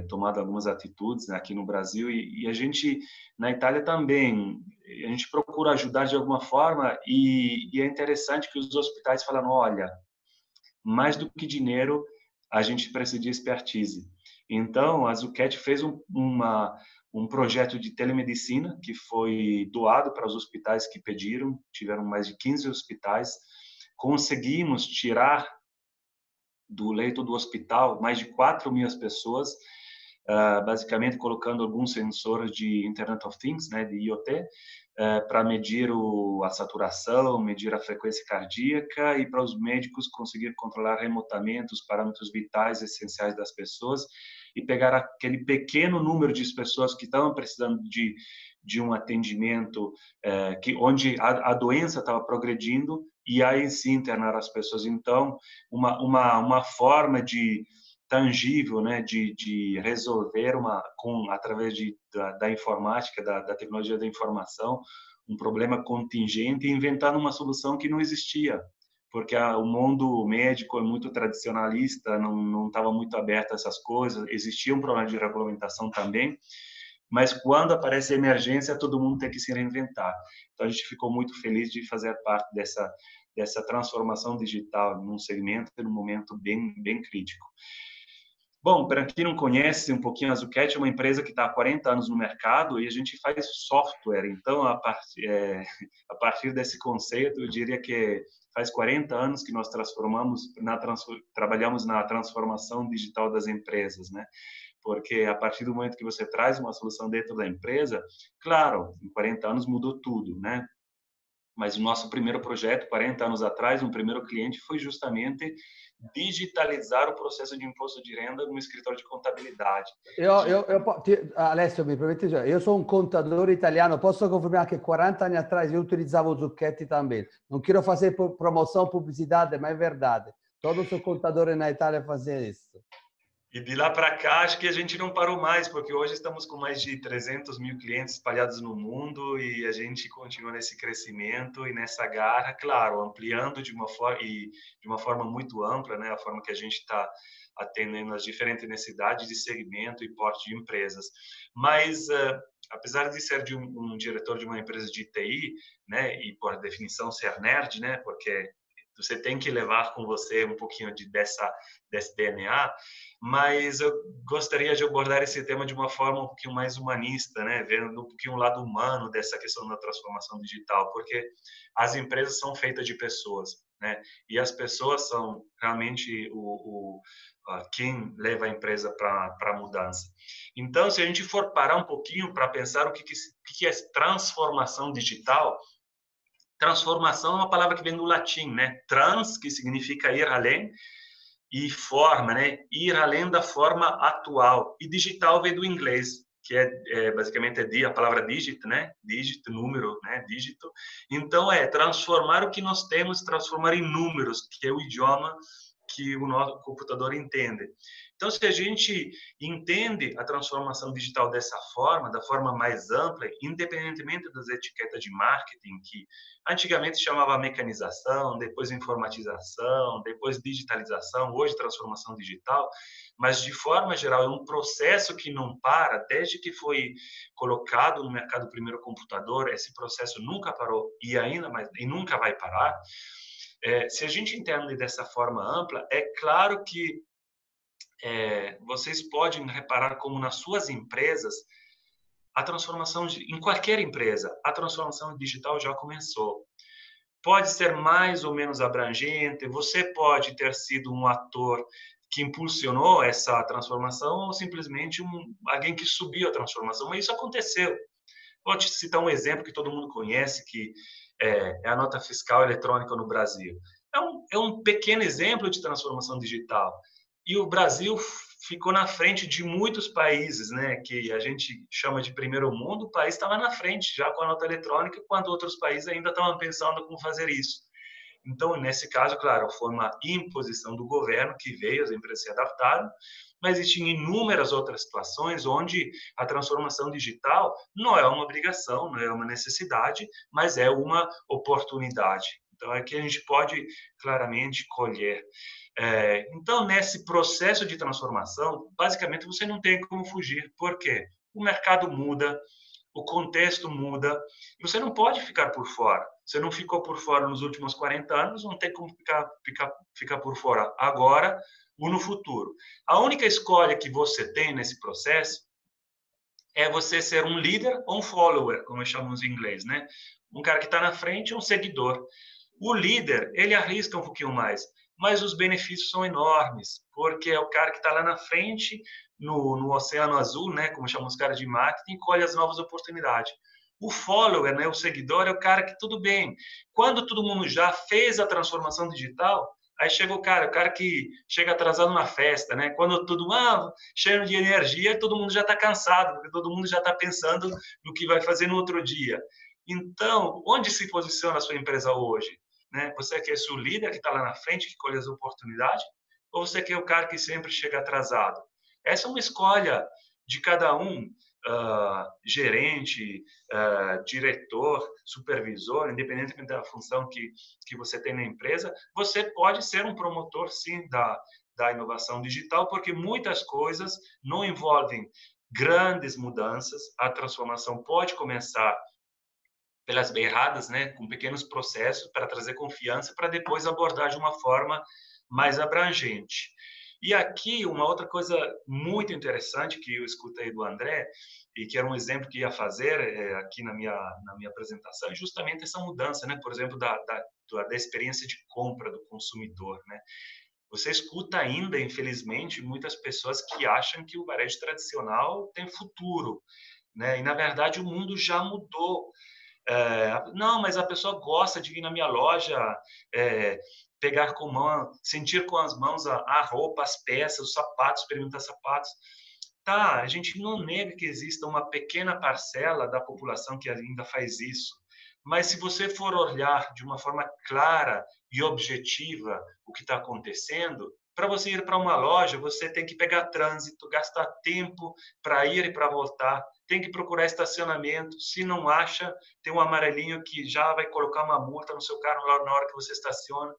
S4: tomado algumas atitudes, né, aqui no Brasil, e a gente, na Itália também, a gente procura ajudar de alguma forma, e é interessante que os hospitais falam, olha, mais do que dinheiro, a gente precisa de expertise. Então, a Zucchetti fez um projeto de telemedicina que foi doado para os hospitais que pediram, tiveram mais de 15 hospitais, conseguimos tirar do leito do hospital mais de 4.000 pessoas, basicamente colocando alguns sensores de Internet of Things, né, de IoT, para medir a saturação, medir a frequência cardíaca e para os médicos conseguir controlar remotamente os parâmetros vitais essenciais das pessoas e pegar aquele pequeno número de pessoas que estavam precisando de um atendimento onde a doença estava progredindo e aí sim internar as pessoas. Então, uma forma de tangível, né, de resolver através da informática, da tecnologia da informação, um problema contingente e inventando uma solução que não existia, porque o mundo médico é muito tradicionalista, não estava muito aberto a essas coisas, existia um problema de regulamentação também, mas quando aparece a emergência, todo mundo tem que se reinventar. Então, a gente ficou muito feliz de fazer parte dessa transformação digital num segmento, num momento bem crítico. Bom, para quem não conhece um pouquinho, a Zucchetti é uma empresa que está há 40 anos no mercado e a gente faz software. Então, a partir desse conceito, eu diria que faz 40 anos que nós trabalhamos na transformação digital das empresas, né? Porque a partir do momento que você traz uma solução dentro da empresa, claro, em 40 anos mudou tudo, né? Mas o nosso primeiro projeto, 40 anos atrás, um primeiro cliente foi justamente digitalizar o processo de imposto de renda no escritório de contabilidade.
S1: Alessio, mi permette, io sono un contatore italiano, posso confermare che 40 anni atrás eu utilizava o Zucchetti também. Não quero fazer promoção, publicidade, mas é verdade. Todos os contadores na Itália faziam isso.
S4: E de lá para cá, acho que a gente não parou mais, porque hoje estamos com mais de 300 mil clientes espalhados no mundo e a gente continua nesse crescimento e nessa garra, claro, ampliando de uma forma muito ampla, né, a forma que a gente está atendendo as diferentes necessidades de segmento e porte de empresas. Mas, apesar de ser um diretor de uma empresa de TI, né, e por definição ser nerd, né, porque você tem que levar com você um pouquinho desse DNA, mas eu gostaria de abordar esse tema de uma forma um pouquinho mais humanista, né? Vendo um pouquinho o lado humano dessa questão da transformação digital, porque as empresas são feitas de pessoas, né? E as pessoas são realmente quem leva a empresa para a mudança. Então, se a gente for parar um pouquinho para pensar o que é transformação digital, transformação é uma palavra que vem do latim, né? Trans, que significa ir além, e forma, né? Ir além da forma atual. E digital vem do inglês, que basicamente a palavra digit, né? Digit, número, né? Dígito. Então, transformar o que nós temos, transformar em números, que é o idioma que o nosso computador entende. Então, se a gente entende a transformação digital dessa forma, da forma mais ampla, independentemente das etiquetas de marketing, que antigamente chamava mecanização, depois informatização, depois digitalização, hoje transformação digital, mas de forma geral é um processo que não para, desde que foi colocado no mercado o primeiro computador, esse processo nunca parou e nunca vai parar. Se a gente entende dessa forma ampla, é claro que vocês podem reparar como nas suas empresas, a transformação, em qualquer empresa, a transformação digital já começou. Pode ser mais ou menos abrangente, você pode ter sido um ator que impulsionou essa transformação ou simplesmente alguém que subiu a transformação, mas isso aconteceu. Vou te citar um exemplo que todo mundo conhece, que é a nota fiscal eletrônica no Brasil. É um pequeno exemplo de transformação digital. E o Brasil ficou na frente de muitos países, né, que a gente chama de primeiro mundo. O país estava na frente já com a nota eletrônica, quando outros países ainda estavam pensando como fazer isso. Então, nesse caso, claro, foi uma imposição do governo que veio, as empresas se adaptaram, mas existem inúmeras outras situações onde a transformação digital não é uma obrigação, não é uma necessidade, mas é uma oportunidade. Então, aqui a gente pode claramente colher. Então, nesse processo de transformação, basicamente você não tem como fugir. Por quê? O mercado muda, o contexto muda, e você não pode ficar por fora. Você não ficou por fora nos últimos 40 anos, não tem como ficar por fora agora ou no futuro. A única escolha que você tem nesse processo é você ser um líder ou um follower, como chamamos em inglês, né? Um cara que está na frente ou um seguidor. O líder, ele arrisca um pouquinho mais, mas os benefícios são enormes, porque é o cara que está lá na frente, no oceano azul, né, como chamam os caras de marketing, colhe as novas oportunidades. O follower, né, o seguidor, é o cara que, tudo bem, quando todo mundo já fez a transformação digital, aí chega o cara que chega atrasado na festa, né? Quando tudo cheio de energia, todo mundo já está cansado, porque todo mundo já está pensando no que vai fazer no outro dia. Então, onde se posiciona a sua empresa hoje? Né? Você quer ser o líder que está lá na frente, que colhe as oportunidades? ou você quer o cara que sempre chega atrasado? Essa é uma escolha de cada um, gerente, diretor, supervisor, independentemente da função que você tem na empresa, você pode ser um promotor, sim, da inovação digital, porque muitas coisas não envolvem grandes mudanças. A transformação pode começar pelas beiradas, né, com pequenos processos para trazer confiança, para depois abordar de uma forma mais abrangente. E aqui, uma outra coisa muito interessante que eu escutei do André, e que era um exemplo que ia fazer aqui na minha apresentação, é justamente essa mudança, né? Por exemplo, da experiência de compra do consumidor, né? Você escuta ainda, infelizmente, muitas pessoas que acham que o varejo tradicional tem futuro, né? E, na verdade, o mundo já mudou. Não, mas a pessoa gosta de vir na minha loja, pegar com mão, sentir com as mãos a roupa, as peças, os sapatos, experimentar sapatos. Tá, a gente não nega que exista uma pequena parcela da população que ainda faz isso. Mas se você for olhar de uma forma clara e objetiva o que está acontecendo, para você ir para uma loja, você tem que pegar trânsito, gastar tempo para ir e para voltar, tem que procurar estacionamento. Se não acha, tem um amarelinho que já vai colocar uma multa no seu carro na hora que você estaciona.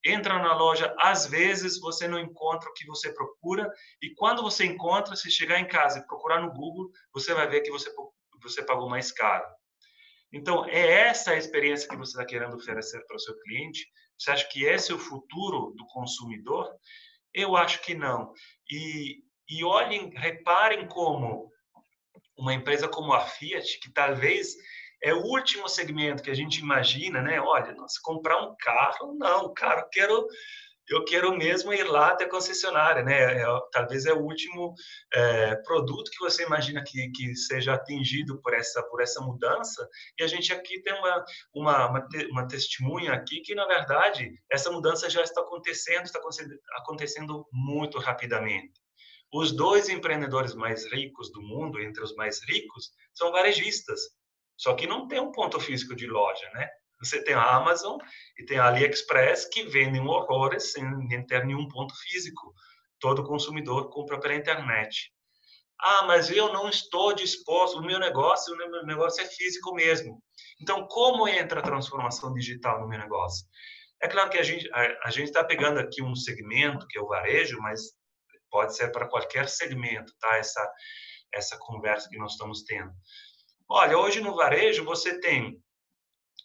S4: Entra na loja, às vezes você não encontra o que você procura, e quando você encontra, se chegar em casa e procurar no Google, você vai ver que você pagou mais caro. Então, é essa a experiência que você está querendo oferecer para o seu cliente? Você acha que esse é o futuro do consumidor? Eu acho que não. E olhem, reparem como uma empresa como a Fiat, que talvez é o último segmento que a gente imagina, né? Olha, nossa, comprar um carro, não, cara, eu quero mesmo ir lá até a concessionária, né? Talvez é o último produto que você imagina que seja atingido por essa mudança. E a gente aqui tem uma testemunha aqui que, na verdade, essa mudança já está acontecendo muito rapidamente. Os 2 empreendedores mais ricos do mundo, entre os mais ricos, são varejistas. Só que não tem um ponto físico de loja, né? Você tem a Amazon e tem a AliExpress, que vendem horrores sem ter nenhum ponto físico. Todo consumidor compra pela internet. Ah, mas eu não estou disposto, o meu negócio é físico mesmo. Então, como entra a transformação digital no meu negócio? É claro que a gente está pegando aqui um segmento, que é o varejo, mas pode ser para qualquer segmento, tá? Essa conversa que nós estamos tendo. Olha, hoje no varejo você tem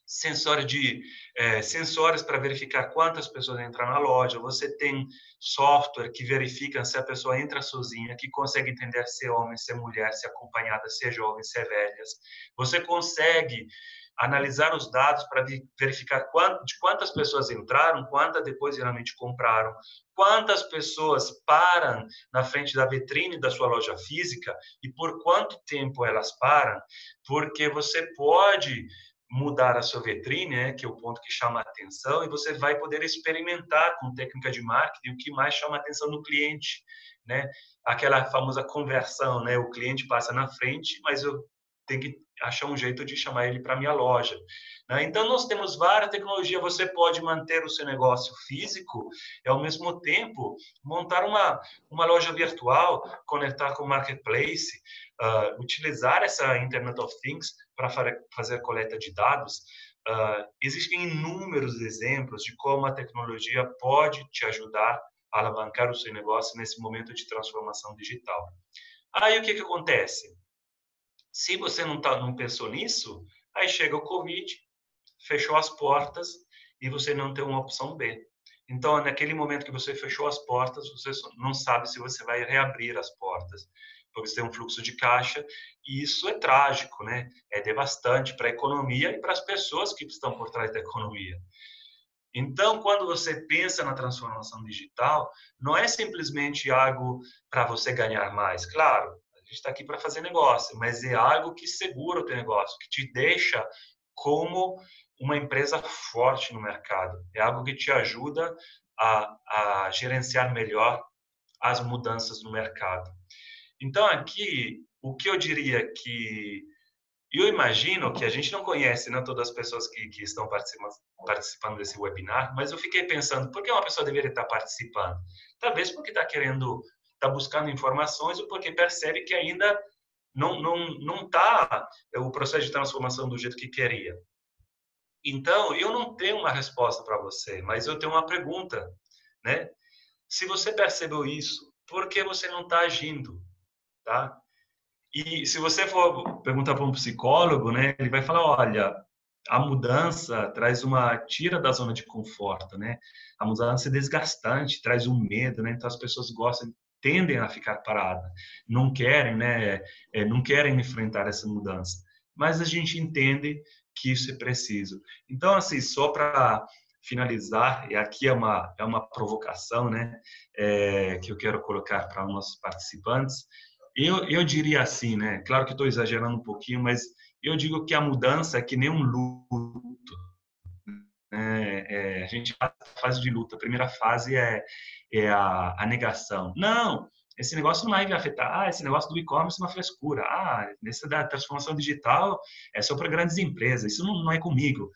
S4: sensores para verificar quantas pessoas entram na loja, você tem software que verifica se a pessoa entra sozinha, que consegue entender se é homem, se é mulher, se é acompanhada, se é jovem, se é velha. Você consegue analisar os dados para verificar de quantas pessoas entraram, quantas depois realmente compraram, quantas pessoas param na frente da vitrine da sua loja física e por quanto tempo elas param, porque você pode mudar a sua vitrine, né, que é o ponto que chama a atenção, e você vai poder experimentar com técnica de marketing o que mais chama a atenção do cliente, né? Aquela famosa conversão, né? O cliente passa na frente, mas eu tenho que achar um jeito de chamar ele para minha loja, né? Então, nós temos várias tecnologias. Você pode manter o seu negócio físico e, ao mesmo tempo, montar uma loja virtual, conectar com o marketplace, utilizar essa Internet of Things para fazer coleta de dados. Existem inúmeros exemplos de como a tecnologia pode te ajudar a alavancar o seu negócio nesse momento de transformação digital. Aí, o que acontece? Se você não pensou nisso, aí chega o Covid, fechou as portas e você não tem uma opção B. Então, naquele momento que você fechou as portas, você não sabe se você vai reabrir as portas, porque você tem um fluxo de caixa, e isso é trágico, né? É devastante para a economia e para as pessoas que estão por trás da economia. Então, quando você pensa na transformação digital, não é simplesmente algo para você ganhar mais. Claro, a gente está aqui para fazer negócio, mas é algo que segura o teu negócio, que te deixa como uma empresa forte no mercado. É algo que te ajuda a gerenciar melhor as mudanças no mercado. Então, aqui, o que eu diria que... Eu imagino que a gente não conhece, né, todas as pessoas que estão participando desse webinar, mas eu fiquei pensando, por que uma pessoa deveria estar participando? Talvez porque está buscando informações ou porque percebe que ainda não está o processo de transformação do jeito que queria. Então, eu não tenho uma resposta para você, mas eu tenho uma pergunta, né? Se você percebeu isso, por que você não está agindo, tá? E se você for perguntar para um psicólogo, né, ele vai falar, olha, a mudança tira da zona de conforto, né? A mudança é desgastante, traz um medo, né? Então as pessoas tendem a ficar paradas, não querem, né? Não querem enfrentar essa mudança. Mas a gente entende que isso é preciso. Então, assim, só para finalizar, e aqui é uma provocação, né? Que eu quero colocar para os nossos participantes. Eu diria assim, né? Claro que estou exagerando um pouquinho, mas eu digo que a mudança é que nem um luto. A gente passa a fase de luto. A primeira fase é a negação. Não, esse negócio não vai me afetar. Esse negócio do e-commerce é uma frescura. Nessa da transformação digital é só para grandes empresas. Isso não é comigo.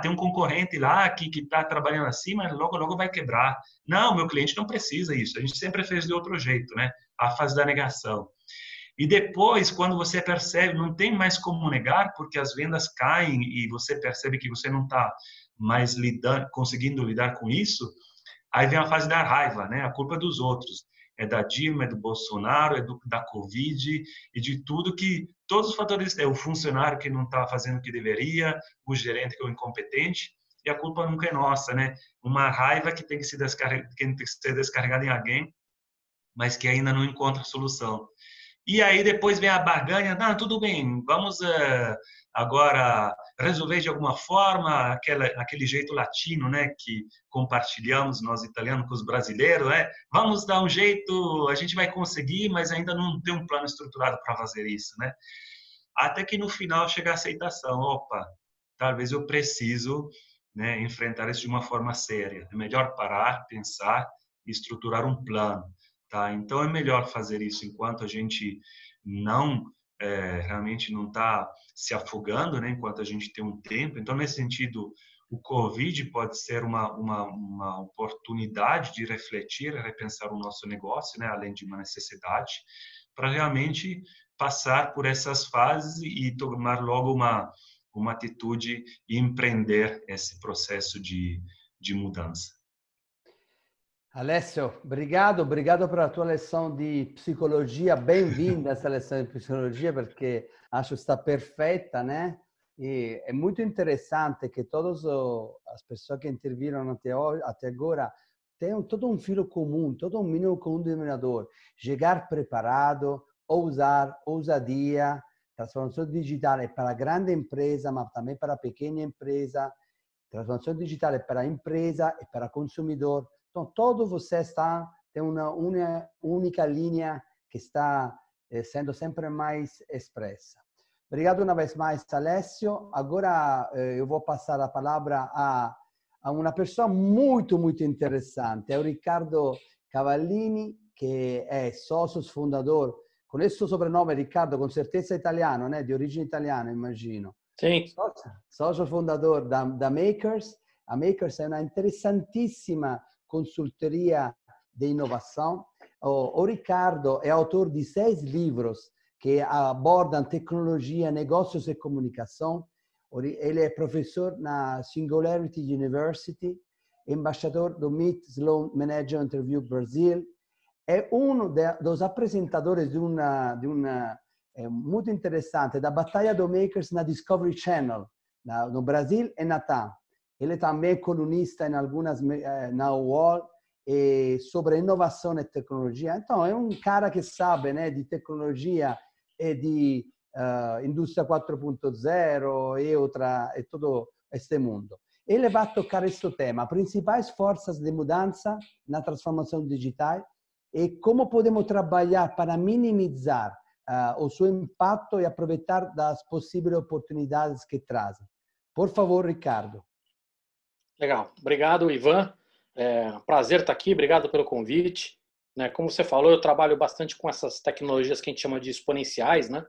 S4: Tem um concorrente lá que está trabalhando assim, mas logo vai quebrar. Não, meu cliente não precisa isso. A gente sempre fez de outro jeito, né? A fase da negação. E depois, quando você percebe, não tem mais como negar, porque as vendas caem e você percebe que você não está mais conseguindo lidar com isso, aí vem a fase da raiva, né? A culpa é dos outros. É da Dilma, é do Bolsonaro, da Covid e de tudo todos os fatores, o funcionário que não está fazendo o que deveria, o gerente que é o incompetente, e a culpa nunca é nossa, né? Uma raiva que tem que ser descarregada em alguém, mas que ainda não encontra solução. E aí depois vem a barganha, não, tudo bem, vamos agora resolver de alguma forma aquele jeito latino, né, que compartilhamos nós italianos com os brasileiros, vamos dar um jeito, a gente vai conseguir, mas ainda não tem um plano estruturado para fazer isso, né? Até que no final chega a aceitação, opa, talvez eu preciso, né, enfrentar isso de uma forma séria, é melhor parar, pensar e estruturar um plano. Tá? Então, é melhor fazer isso enquanto a gente realmente não está se afogando, né? Enquanto a gente tem um tempo. Então, nesse sentido, o Covid pode ser uma oportunidade de refletir, repensar o nosso negócio, né? Além de uma necessidade, para realmente passar por essas fases e tomar logo uma atitude e empreender esse processo de mudança.
S1: Alessio, obrigado pela tua lição de psicologia, bem-vinda a essa lição de psicologia, porque acho que está perfeita, né? E é muito interessante que todas as pessoas que interviram até agora tenham todo um filo comum, todo um mínimo comum denominador. Chegar preparado, ousadia, transformação digital é para a grande empresa, mas também para a pequena empresa, transformação digital é para a empresa e para o consumidor. Então, todo você tem uma única linha que está sendo sempre mais expressa. Obrigado uma vez mais, Alessio. Agora eu vou passar a palavra a uma pessoa muito, muito interessante. É o Riccardo Cavallini, que é sócio fundador. Com esse sobrenome, Riccardo, com certeza italiano, né? De origine italiana, immagino.
S5: Sim.
S1: Sócio fundador da Makers. A Makers é uma interessantíssima consultoria de inovação. O Ricardo é autor de 6 livros que abordam tecnologia, negócios e comunicação. Ele é professor na Singularity University, embaixador do Meet Sloan Manager Interview Brasil. É dos apresentadores de uma muito interessante da Batalha do Makers na Discovery Channel, no Brasil e na TAM. Ele também é colunista em algumas na UOL sobre inovação e tecnologia. Então, é um cara que sabe, né, de tecnologia e de indústria 4.0 e todo este mundo. Ele vai tocar este tema, principais forças de mudança na transformação digital e como podemos trabalhar para minimizar o seu impacto e aproveitar das possíveis oportunidades que trazem. Por favor, Ricardo.
S5: Legal. Obrigado, Ivan. Prazer estar aqui. Obrigado pelo convite. Como você falou, eu trabalho bastante com essas tecnologias que a gente chama de exponenciais, né?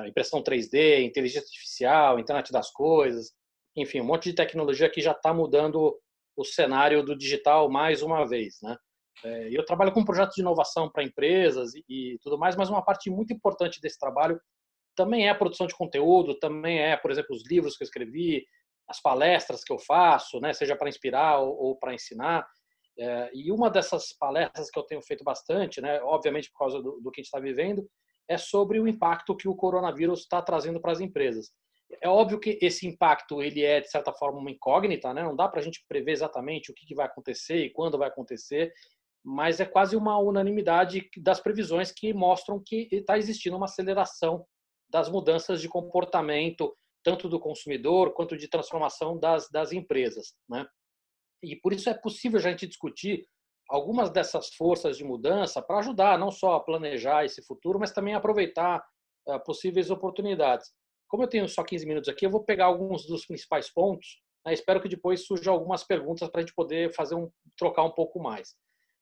S5: Impressão 3D, inteligência artificial, internet das coisas, enfim, um monte de tecnologia que já está mudando o cenário do digital mais uma vez, né? Eu trabalho com projetos de inovação para empresas e tudo mais, mas uma parte muito importante desse trabalho também é a produção de conteúdo, também é, por exemplo, os livros que eu escrevi, as palestras que eu faço, né, seja para inspirar ou para ensinar. E uma dessas palestras que eu tenho feito bastante, né, obviamente por causa do que a gente está vivendo, é sobre o impacto que o coronavírus está trazendo para as empresas. É óbvio que esse impacto ele é, de certa forma, uma incógnita, né? Não dá para a gente prever exatamente o que vai acontecer e quando vai acontecer, mas é quase uma unanimidade das previsões que mostram que está existindo uma aceleração das mudanças de comportamento, tanto do consumidor quanto de transformação das empresas, né? E por isso é possível a gente discutir algumas dessas forças de mudança para ajudar não só a planejar esse futuro, mas também a aproveitar possíveis oportunidades. Como eu tenho só 15 minutos aqui, eu vou pegar alguns dos principais pontos, né? Espero que depois surjam algumas perguntas para a gente poder trocar um pouco mais.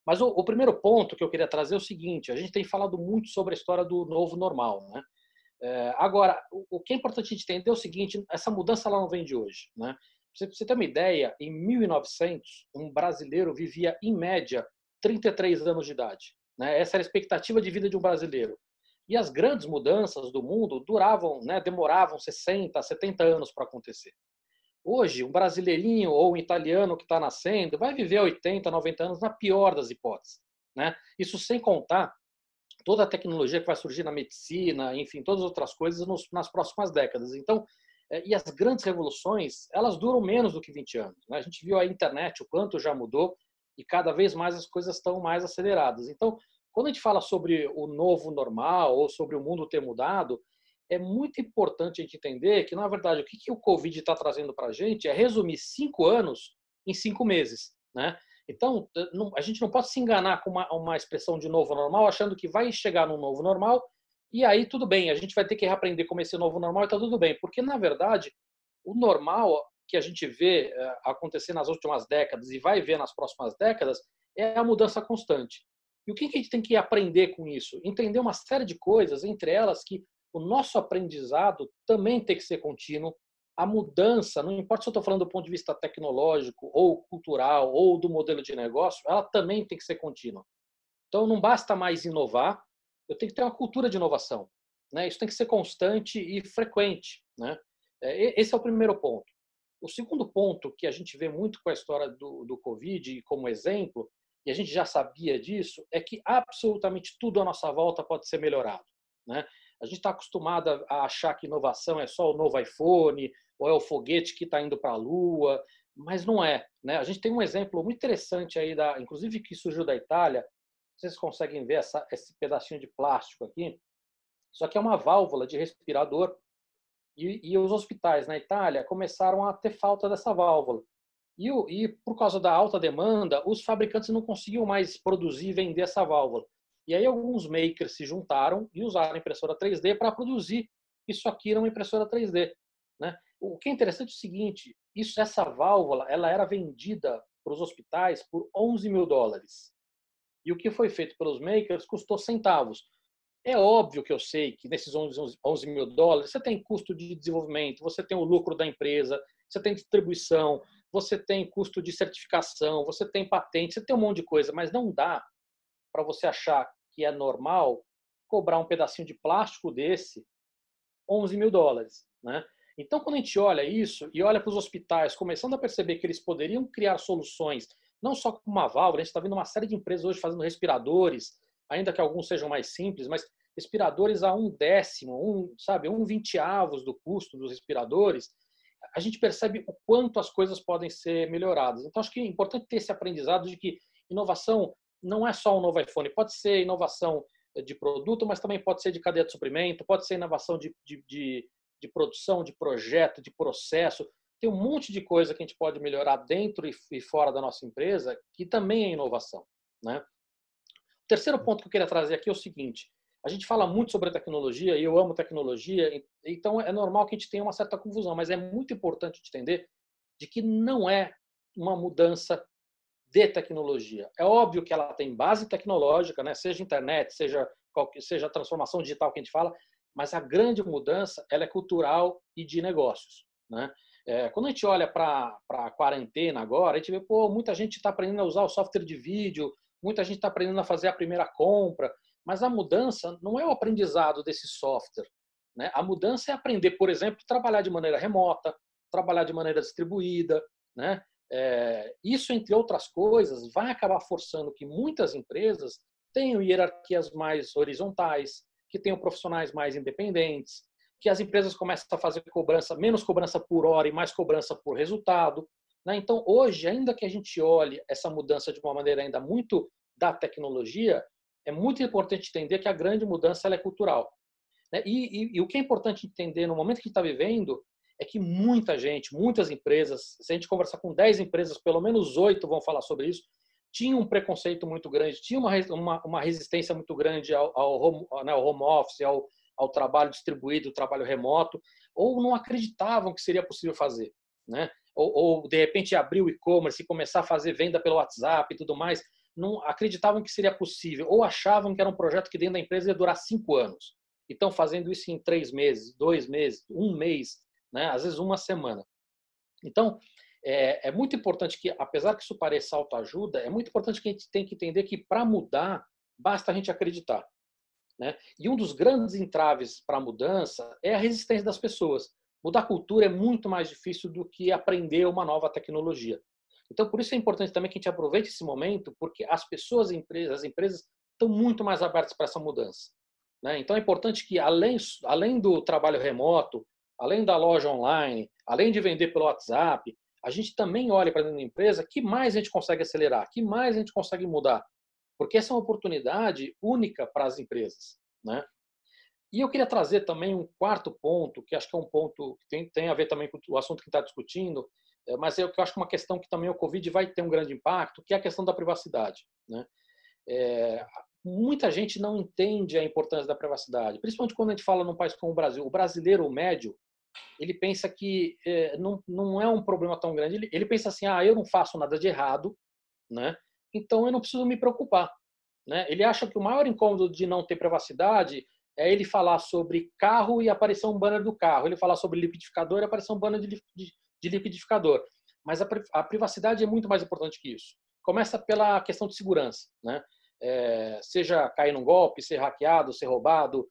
S5: Mas o primeiro ponto que eu queria trazer é o seguinte: a gente tem falado muito sobre a história do novo normal, né? Agora, o que é importante a gente entender é o seguinte: essa mudança ela não vem de hoje, né? Pra você ter uma ideia, em 1900, um brasileiro vivia, em média, 33 anos de idade, né? Essa era a expectativa de vida de um brasileiro. E as grandes mudanças do mundo duravam, né, demoravam 60, 70 anos para acontecer. Hoje, um brasileirinho ou um italiano que está nascendo vai viver 80, 90 anos na pior das hipóteses, né? Isso sem contar toda a tecnologia que vai surgir na medicina, enfim, todas as outras coisas nas próximas décadas. Então, e as grandes revoluções, elas duram menos do que 20 anos, né? A gente viu a internet, o quanto já mudou, e cada vez mais as coisas estão mais aceleradas. Então, quando a gente fala sobre o novo normal ou sobre o mundo ter mudado, é muito importante a gente entender que, na verdade, o que o Covid está trazendo para a gente é resumir 5 anos em 5 meses, né? Então, a gente não pode se enganar com uma expressão de novo normal, achando que vai chegar no novo normal e aí tudo bem, a gente vai ter que reaprender como esse novo normal e está tudo bem. Porque, na verdade, o normal que a gente vê acontecer nas últimas décadas e vai ver nas próximas décadas é a mudança constante. E o que a gente tem que aprender com isso? Entender uma série de coisas, entre elas que o nosso aprendizado também tem que ser contínuo. A mudança, não importa se eu estou falando do ponto de vista tecnológico ou cultural ou do modelo de negócio, ela também tem que ser contínua. Então, não basta mais inovar, eu tenho que ter uma cultura de inovação, né? Isso tem que ser constante e frequente, né? Esse é o primeiro ponto. O segundo ponto que a gente vê muito com a história do Covid como exemplo, e a gente já sabia disso, é que absolutamente tudo à nossa volta pode ser melhorado, né? A gente está acostumado a achar que inovação é só o novo iPhone ou é o foguete que está indo para a Lua, mas não é, né? A gente tem um exemplo muito interessante aí, inclusive que surgiu da Itália. Vocês conseguem ver esse pedacinho de plástico aqui? Isso aqui é uma válvula de respirador e os hospitais na Itália começaram a ter falta dessa válvula. E por causa da alta demanda, os fabricantes não conseguiam mais produzir e vender essa válvula. E aí alguns makers se juntaram e usaram a impressora 3D para produzir isso aqui numa impressora 3D, né? O que é interessante é o seguinte: essa válvula ela era vendida para os hospitais por $11 mil. E o que foi feito pelos makers custou centavos. É óbvio que eu sei que nesses $11 mil você tem custo de desenvolvimento, você tem o lucro da empresa, você tem distribuição, você tem custo de certificação, você tem patente, você tem um monte de coisa, mas não dá para você achar que é normal cobrar um pedacinho de plástico desse $11 mil, né? Então, quando a gente olha isso e olha para os hospitais, começando a perceber que eles poderiam criar soluções, não só com uma válvula, a gente está vendo uma série de empresas hoje fazendo respiradores, ainda que alguns sejam mais simples, mas respiradores a 1/10, sabe, 1/20 do custo dos respiradores, a gente percebe o quanto as coisas podem ser melhoradas. Então, acho que é importante ter esse aprendizado de que inovação não é só um novo iPhone, pode ser inovação de produto, mas também pode ser de cadeia de suprimento, pode ser inovação de produção, de projeto, de processo. Tem um monte de coisa que a gente pode melhorar dentro e fora da nossa empresa, que também é inovação, né? O terceiro ponto que eu queria trazer aqui é o seguinte: a gente fala muito sobre a tecnologia, e eu amo tecnologia, então é normal que a gente tenha uma certa confusão, mas é muito importante entender de que não é uma mudança de tecnologia. É óbvio que ela tem base tecnológica, né? Seja internet, seja a transformação digital que a gente fala, mas a grande mudança ela é cultural e de negócios, né? Quando a gente olha para a quarentena agora, a gente vê, pô, muita gente está aprendendo a usar o software de vídeo, muita gente está aprendendo a fazer a primeira compra, mas a mudança não é o aprendizado desse software, né? A mudança é aprender, por exemplo, trabalhar de maneira remota, trabalhar de maneira distribuída, né? Isso, entre outras coisas, vai acabar forçando que muitas empresas tenham hierarquias mais horizontais, que tenham profissionais mais independentes, que as empresas começam a fazer menos cobrança por hora e mais cobrança por resultado, né? Então, hoje, ainda que a gente olhe essa mudança de uma maneira ainda muito da tecnologia, é muito importante entender que a grande mudança ela é cultural, né? E o que é importante entender no momento que está vivendo é que muita gente, muitas empresas, se a gente conversar com 10 empresas, pelo menos 8 vão falar sobre isso, tinha um preconceito muito grande, tinha uma resistência muito grande ao home office, ao trabalho distribuído, ao trabalho remoto, ou não acreditavam que seria possível fazer, né? Ou de repente abrir o e-commerce e começar a fazer venda pelo WhatsApp e tudo mais, não acreditavam que seria possível, ou achavam que era um projeto que dentro da empresa ia durar 5 anos. E estão fazendo isso em 3 meses, 2 meses, 1 mês, né? Às vezes 1 semana. Então, é muito importante que, apesar que isso pareça autoajuda, é muito importante que a gente tem que entender que para mudar, basta a gente acreditar, né? E um dos grandes entraves para a mudança é a resistência das pessoas. Mudar cultura é muito mais difícil do que aprender uma nova tecnologia. Então, por isso é importante também que a gente aproveite esse momento, porque as pessoas, as empresas estão muito mais abertas para essa mudança, né? Então, é importante que, além do trabalho remoto, além da loja online, além de vender pelo WhatsApp, a gente também olha para dentro da empresa que mais a gente consegue acelerar, que mais a gente consegue mudar. Porque essa é uma oportunidade única para as empresas, né? E eu queria trazer também um quarto ponto, que acho que é um ponto que tem a ver também com o assunto que está discutindo, mas eu acho que é uma questão que também o Covid vai ter um grande impacto, que é a questão da privacidade, né? Muita gente não entende a importância da privacidade, principalmente quando a gente fala num país como o Brasil. O brasileiro médio, ele pensa que não é um problema tão grande. Ele pensa assim, eu não faço nada de errado, né? Então eu não preciso me preocupar, né? Ele acha que o maior incômodo de não ter privacidade é ele falar sobre carro e aparecer um banner do carro, ele falar sobre liquidificador e aparecer um banner de liquidificador. Mas a privacidade é muito mais importante que isso. Começa pela questão de segurança, né? Seja cair num golpe, ser hackeado, ser roubado,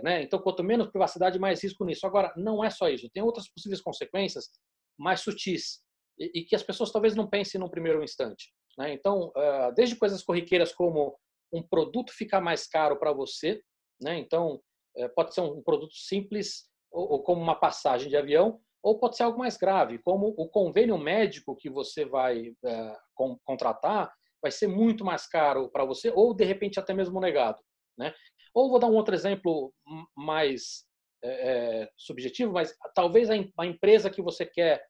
S5: né? Então, quanto menos privacidade, mais risco nisso. Agora, não é só isso. Tem outras possíveis consequências mais sutis e que as pessoas talvez não pensem num primeiro instante, né? Então, desde coisas corriqueiras como um produto ficar mais caro para você, né? Então, pode ser um produto simples ou como uma passagem de avião, ou pode ser algo mais grave, como o convênio médico que você vai contratar vai ser muito mais caro para você, ou de repente até mesmo negado, né? Ou vou dar um outro exemplo mais subjetivo, mas talvez a empresa que você quer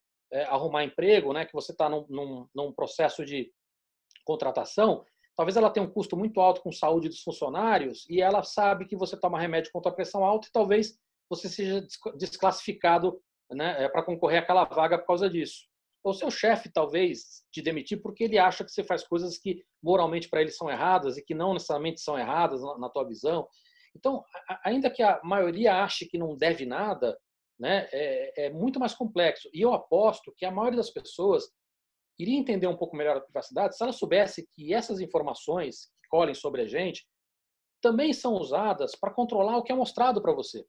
S5: arrumar emprego, né, que você está num processo de contratação, talvez ela tenha um custo muito alto com saúde dos funcionários e ela sabe que você toma remédio contra a pressão alta e talvez você seja desclassificado, né, para concorrer àquela vaga por causa disso. O seu chefe talvez te demitir porque ele acha que você faz coisas que moralmente para ele são erradas e que não necessariamente são erradas na tua visão. Então, ainda que a maioria ache que não deve nada, né, é muito mais complexo. E eu aposto que a maioria das pessoas iria entender um pouco melhor a privacidade se ela soubesse que essas informações que colhem sobre a gente também são usadas para controlar o que é mostrado para você,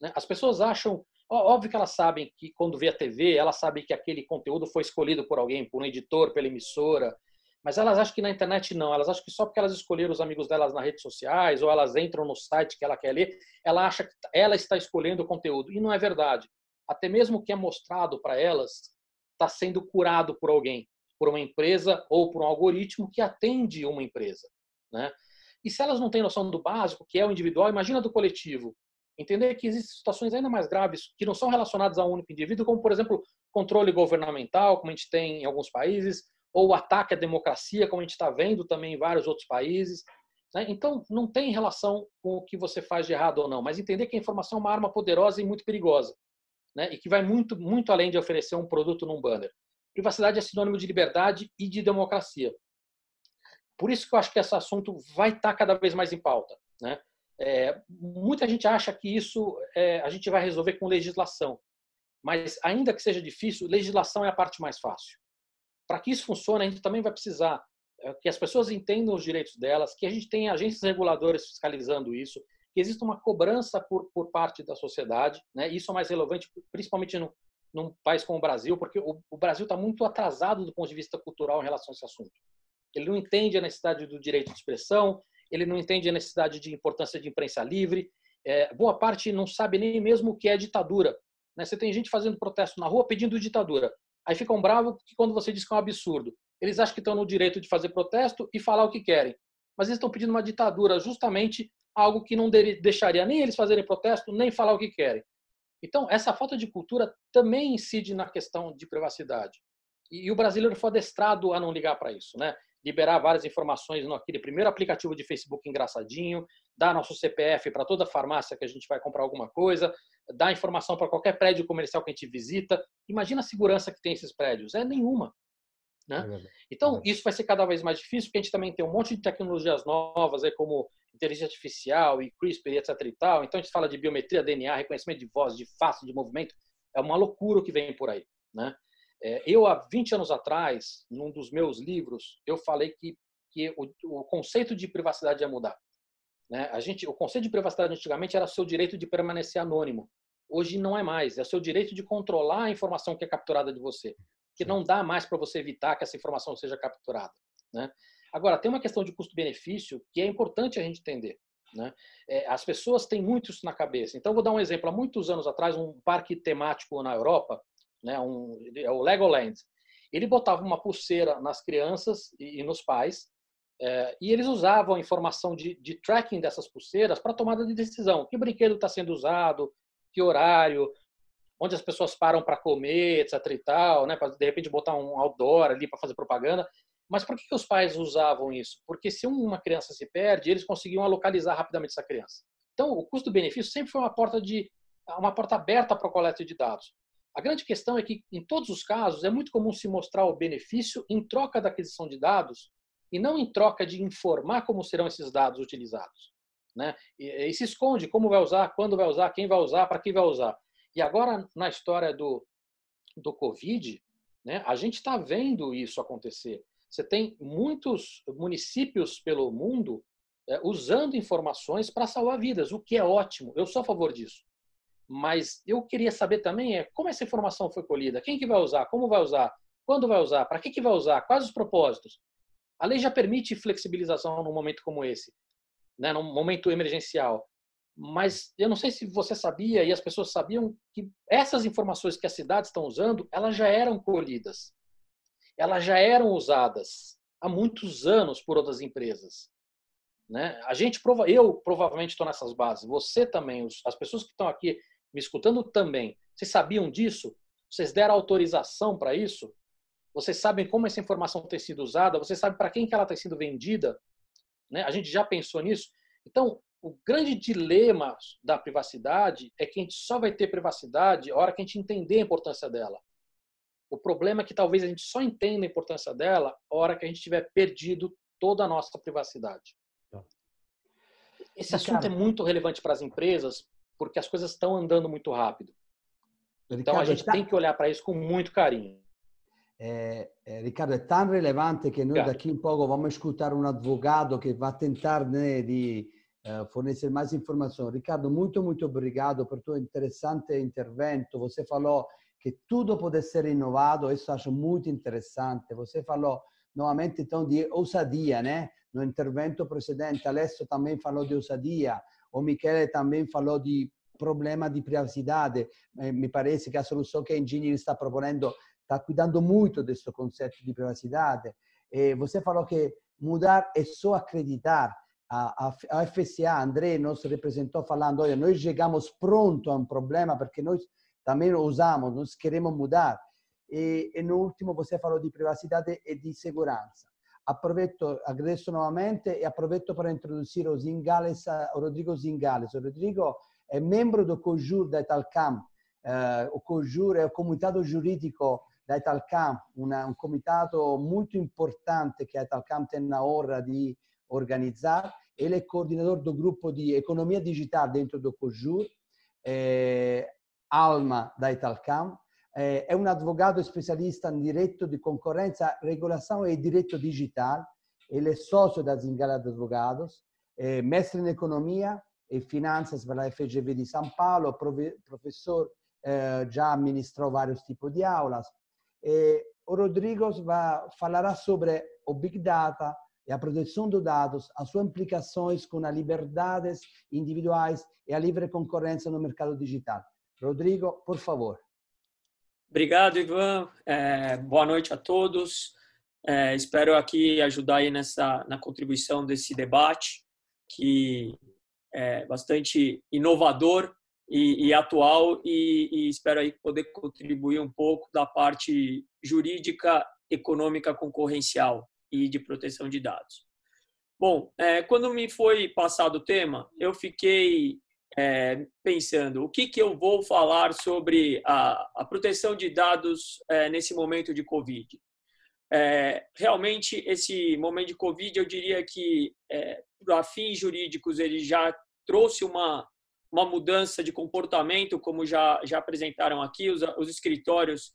S5: né? As pessoas acham, óbvio que elas sabem que quando vê a TV, elas sabem que aquele conteúdo foi escolhido por alguém, por um editor, pela emissora, mas elas acham que na internet não, elas acham que só porque elas escolheram os amigos delas nas redes sociais ou elas entram no site que ela quer ler, ela acha que ela está escolhendo o conteúdo, e não é verdade. Até mesmo o que é mostrado para elas está sendo curado por alguém, por uma empresa ou por um algoritmo que atende uma empresa, né? E se elas não têm noção do básico, que é o individual, imagina do coletivo. Entender que existem situações ainda mais graves que não são relacionadas a um único indivíduo, como, por exemplo, controle governamental, como a gente tem em alguns países, ou ataque à democracia, como a gente está vendo também em vários outros países, né? Então, não tem relação com o que você faz de errado ou não, mas entender que a informação é uma arma poderosa e muito perigosa, né? E que vai muito, muito além de oferecer um produto num banner. Privacidade é sinônimo de liberdade e de democracia. Por isso que eu acho que esse assunto vai estar cada vez mais em pauta, né? Muita gente acha que isso a gente vai resolver com legislação, Mas, ainda que seja difícil, legislação é a parte mais fácil. Para que isso funcione, a gente também vai precisar que as pessoas entendam os direitos delas, que a gente tenha agências reguladoras fiscalizando isso, que exista uma cobrança por parte da sociedade, né? Isso é mais relevante, principalmente num país como o Brasil, porque o Brasil está muito atrasado do ponto de vista cultural em relação a esse assunto. Ele não entende a necessidade do direito de expressão, ele não entende a necessidade de importância de imprensa livre, boa parte não sabe nem mesmo o que é ditadura. Né? Você tem gente fazendo protesto na rua pedindo ditadura. Aí ficam bravos quando você diz que é um absurdo. Eles acham que estão no direito de fazer protesto e falar o que querem. Mas eles estão pedindo uma ditadura, justamente algo que não deixaria nem eles fazerem protesto, nem falar o que querem. Então, essa falta de cultura também incide na questão de privacidade. E o brasileiro foi adestrado a não ligar para isso, né? Liberar várias informações naquele primeiro aplicativo de Facebook engraçadinho, dar nosso CPF para toda farmácia que a gente vai comprar alguma coisa, dar informação para qualquer prédio comercial que a gente visita. Imagina a segurança que tem esses prédios. É nenhuma. Né? Então, isso vai ser cada vez mais difícil, porque a gente também tem um monte de tecnologias novas, como inteligência artificial e CRISPR, etc. e tal. Então, a gente fala de biometria, DNA, reconhecimento de voz, de face, de movimento. É uma loucura o que vem por aí. Né? Eu, há 20 anos atrás, num dos meus livros, eu falei que o conceito de privacidade ia mudar. Né? O conceito de privacidade antigamente era o seu direito de permanecer anônimo. Hoje não é mais. É o seu direito de controlar a informação que é capturada de você. Que não dá mais para você evitar que essa informação seja capturada. Né? Agora, tem uma questão de custo-benefício que é importante a gente entender. Né? As pessoas têm muito isso na cabeça. Então, vou dar um exemplo. Há muitos anos atrás, um parque temático na Europa, né, é o Legoland, ele botava uma pulseira nas crianças e nos pais, e eles usavam a informação de tracking dessas pulseiras para tomada de decisão. Que brinquedo está sendo usado, que horário, onde as pessoas param para comer, etc. e tal, né? Para de repente botar um outdoor ali para fazer propaganda. Mas por que os pais usavam isso? Porque se uma criança se perde, eles conseguiam localizar rapidamente essa criança. Então, o custo-benefício sempre foi uma porta aberta para a coleta de dados. A grande questão é que, em todos os casos, é muito comum se mostrar o benefício em troca da aquisição de dados e não em troca de informar como serão esses dados utilizados. Né? E se esconde como vai usar, quando vai usar, quem vai usar, para quem vai usar. E agora, na história do Covid, né, a gente está vendo isso acontecer. Você tem muitos municípios pelo mundo usando informações para salvar vidas, o que é ótimo. Eu sou a favor disso. Mas eu queria saber também como essa informação foi colhida, quem que vai usar, como vai usar, quando vai usar, para que vai usar, quais os propósitos. A lei já permite flexibilização num momento como esse, né, num momento emergencial. Mas eu não sei se você sabia e as pessoas sabiam que essas informações que as cidades estão usando, elas já eram colhidas. Elas já eram usadas há muitos anos por outras empresas. Né? Eu provavelmente estou nessas bases. Você também, as pessoas que estão aqui me escutando também. Vocês sabiam disso? Vocês deram autorização para isso? Vocês sabem como essa informação tem sido usada? Vocês sabem para quem que ela tem sido vendida? Né? A gente já pensou nisso? Então, o grande dilema da privacidade é que a gente só vai ter privacidade a hora que a gente entender a importância dela. O problema é que talvez a gente só entenda a importância dela a hora que a gente tiver perdido toda a nossa privacidade. Esse assunto é muito relevante para as empresas porque as coisas estão andando muito rápido. Então, a gente tem que olhar para isso com muito carinho.
S1: Riccardo, è tan rilevante che noi da qui in poco vamos a ascoltare un avvocato che va a tentare di fornecer mais informação. Ricardo, muito obrigado por tuo interessante intervento. Você falou que tudo pode ser inovado, isso acho muito interessante. Você falou novamente então di ousadia, né? No intervento precedente, Alessio também falou de ousadia, o Michele também falou de problema di privacidade. Mi parece che a solução que a Engineering está proponendo está cuidando muito desse conceito de privacidade. Você falou que mudar é só acreditar. A FCA, André nos representou falando, olha, nós chegamos pronto a um problema porque nós também usamos, nós queremos mudar. E no último você falou de privacidade e de segurança. Agradeço novamente e aproveito para introduzir o Rodrigo Zingales. O Rodrigo é membro do COJUR da Italcam. O COJUR é o Comitado Jurídico da Italcam, um comitato muito importante que a Italcam tem na honra de organizar. Ele é coordenador do grupo de economia digital dentro do COJUR. Alma da Italcam. É um advogado especialista em direito de concorrência, regulação e direito digital. Ele é sócio da Zingara de Advogados, mestre em economia e finanças pela FGV de São Paulo, professor, já ministrou vários tipos de aulas. O Rodrigo falará sobre o Big Data e a proteção dos dados, as suas implicações com as liberdades individuais e a livre concorrência no mercado digital. Rodrigo, por favor.
S6: Obrigado, Ivan. Boa noite a todos. Espero aqui ajudar aí na contribuição desse debate, que é bastante inovador e atual, e espero aí poder contribuir um pouco da parte jurídica, econômica, concorrencial e de proteção de dados. Bom, quando me foi passado o tema, eu fiquei pensando o que eu vou falar sobre a proteção de dados nesse momento de Covid. Realmente, esse momento de Covid, eu diria que, para fins jurídicos, ele já trouxe uma mudança de comportamento, como já apresentaram aqui. Os escritórios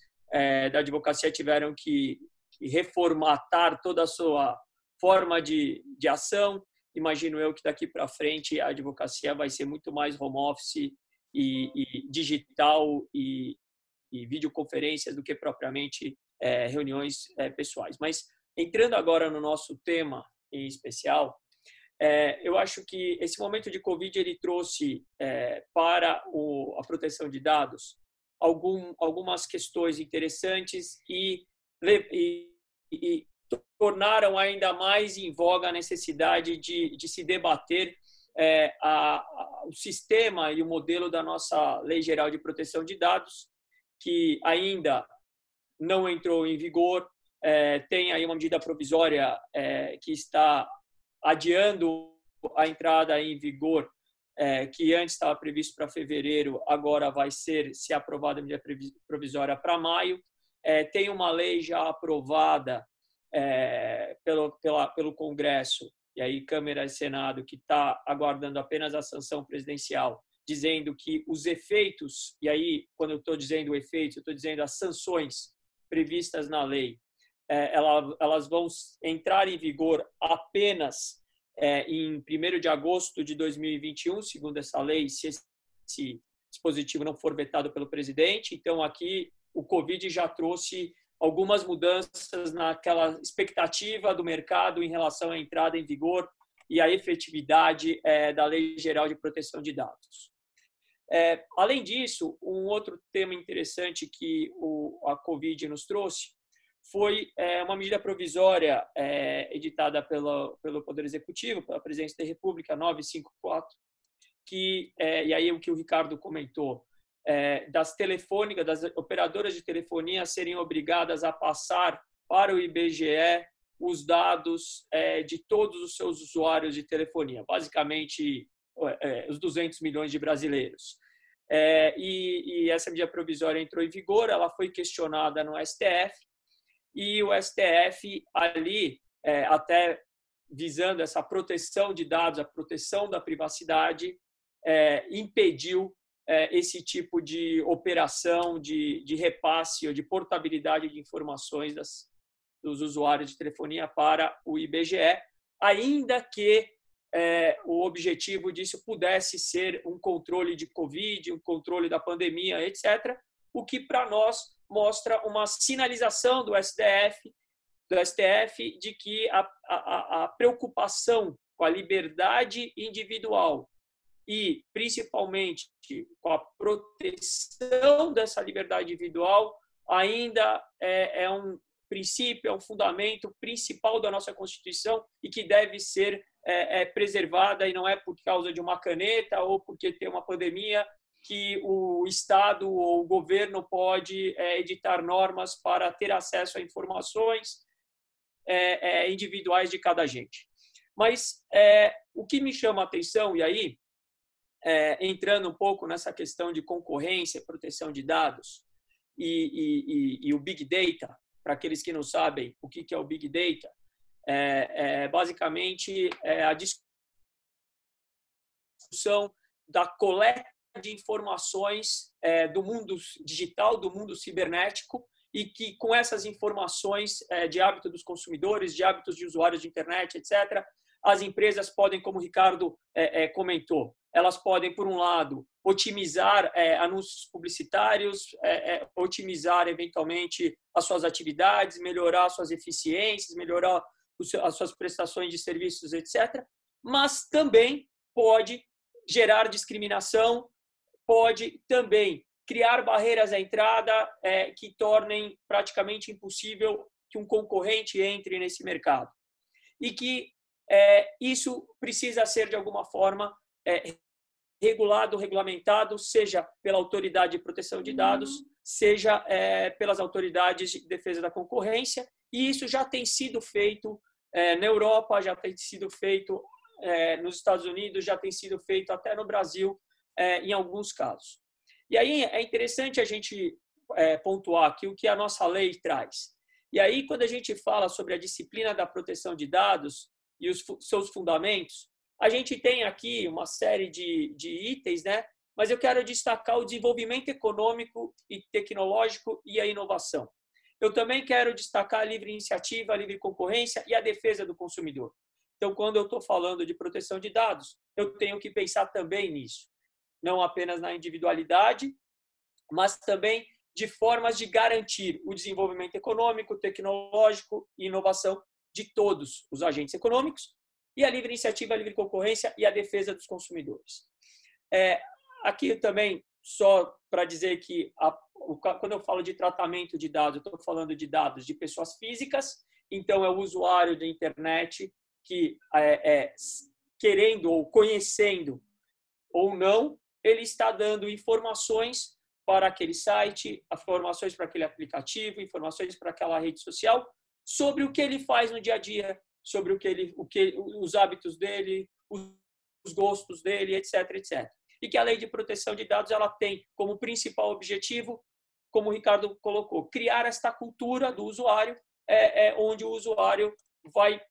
S6: da advocacia tiveram que reformatar toda a sua forma de ação. Imagino eu que daqui para frente a advocacia vai ser muito mais home office e digital e videoconferências do que propriamente reuniões pessoais. Mas entrando agora no nosso tema em especial, eu acho que esse momento de Covid ele trouxe para a proteção de dados algumas questões interessantes e tornaram ainda mais em voga a necessidade de se debater o sistema e o modelo da nossa Lei Geral de Proteção de Dados, que ainda não entrou em vigor. Tem aí uma medida provisória que está adiando a entrada em vigor, que antes estava previsto para fevereiro, agora vai se aprovada a medida provisória para maio. Tem uma lei já aprovada pelo Congresso, e aí Câmara e Senado, que está aguardando apenas a sanção presidencial, dizendo que os efeitos, e aí quando eu estou dizendo efeitos, eu estou dizendo as sanções previstas na lei, elas vão entrar em vigor apenas em 1º de agosto de 2021, segundo essa lei, se esse dispositivo não for vetado pelo presidente. Então, aqui o Covid já trouxe algumas mudanças naquela expectativa do mercado em relação à entrada em vigor e à efetividade da Lei Geral de Proteção de Dados. Além disso, um outro tema interessante que a Covid nos trouxe foi uma medida provisória editada pelo Poder Executivo, pela Presidência da República, 954, e aí o que o Ricardo comentou, das operadoras de telefonia serem obrigadas a passar para o IBGE os dados de todos os seus usuários de telefonia, basicamente os 200 milhões de brasileiros. E essa medida provisória entrou em vigor, ela foi questionada no STF, e o STF ali, até visando essa proteção de dados, a proteção da privacidade, impediu esse tipo de operação de repasse ou de portabilidade de informações dos usuários de telefonia para o IBGE, ainda que o objetivo disso pudesse ser um controle de Covid, um controle da pandemia, etc., o que para nós mostra uma sinalização do STF de que a preocupação com a liberdade individual e, principalmente, com a proteção dessa liberdade individual ainda é um princípio, é um fundamento principal da nossa Constituição e que deve ser preservada, e não é por causa de uma caneta ou porque tem uma pandemia que o Estado ou o governo pode editar normas para ter acesso a informações individuais de cada agente. Mas o que me chama a atenção, e aí, entrando um pouco nessa questão de concorrência, proteção de dados e o Big Data, para aqueles que não sabem o que é o Big Data, basicamente a discussão da coleta de informações do mundo digital, do mundo cibernético, e que com essas informações de hábito dos consumidores, de hábitos de usuários de internet, etc., as empresas podem, como o Ricardo comentou, elas podem, por um lado, otimizar anúncios publicitários, otimizar, eventualmente, as suas atividades, melhorar suas eficiências, melhorar as suas prestações de serviços, etc., mas também pode gerar discriminação, pode também criar barreiras à entrada que tornem praticamente impossível que um concorrente entre nesse mercado. E que isso precisa ser, de alguma forma, regulado, regulamentado, seja pela Autoridade de Proteção de Dados, seja pelas autoridades de defesa da concorrência. E isso já tem sido feito na Europa, já tem sido feito nos Estados Unidos, já tem sido feito até no Brasil, em alguns casos. E aí é interessante a gente pontuar aqui o que a nossa lei traz. E aí, quando a gente fala sobre a disciplina da proteção de dados e os seus fundamentos, a gente tem aqui uma série de itens, né? Mas eu quero destacar o desenvolvimento econômico e tecnológico e a inovação. Eu também quero destacar a livre iniciativa, a livre concorrência e a defesa do consumidor. Então, quando eu estou falando de proteção de dados, eu tenho que pensar também nisso. Não apenas na individualidade, mas também de formas de garantir o desenvolvimento econômico, tecnológico e inovação de todos os agentes econômicos, e a livre iniciativa, a livre concorrência e a defesa dos consumidores. Aqui também, só para dizer que quando eu falo de tratamento de dados, eu estou falando de dados de pessoas físicas, então é o usuário da internet que, querendo ou conhecendo ou não, ele está dando informações para aquele site, informações para aquele aplicativo, informações para aquela rede social, sobre o que ele faz no dia a dia, sobre os hábitos dele, os gostos dele, etc., etc. E que a Lei de Proteção de Dados ela tem como principal objetivo, como o Ricardo colocou, criar esta cultura do usuário, onde o usuário vai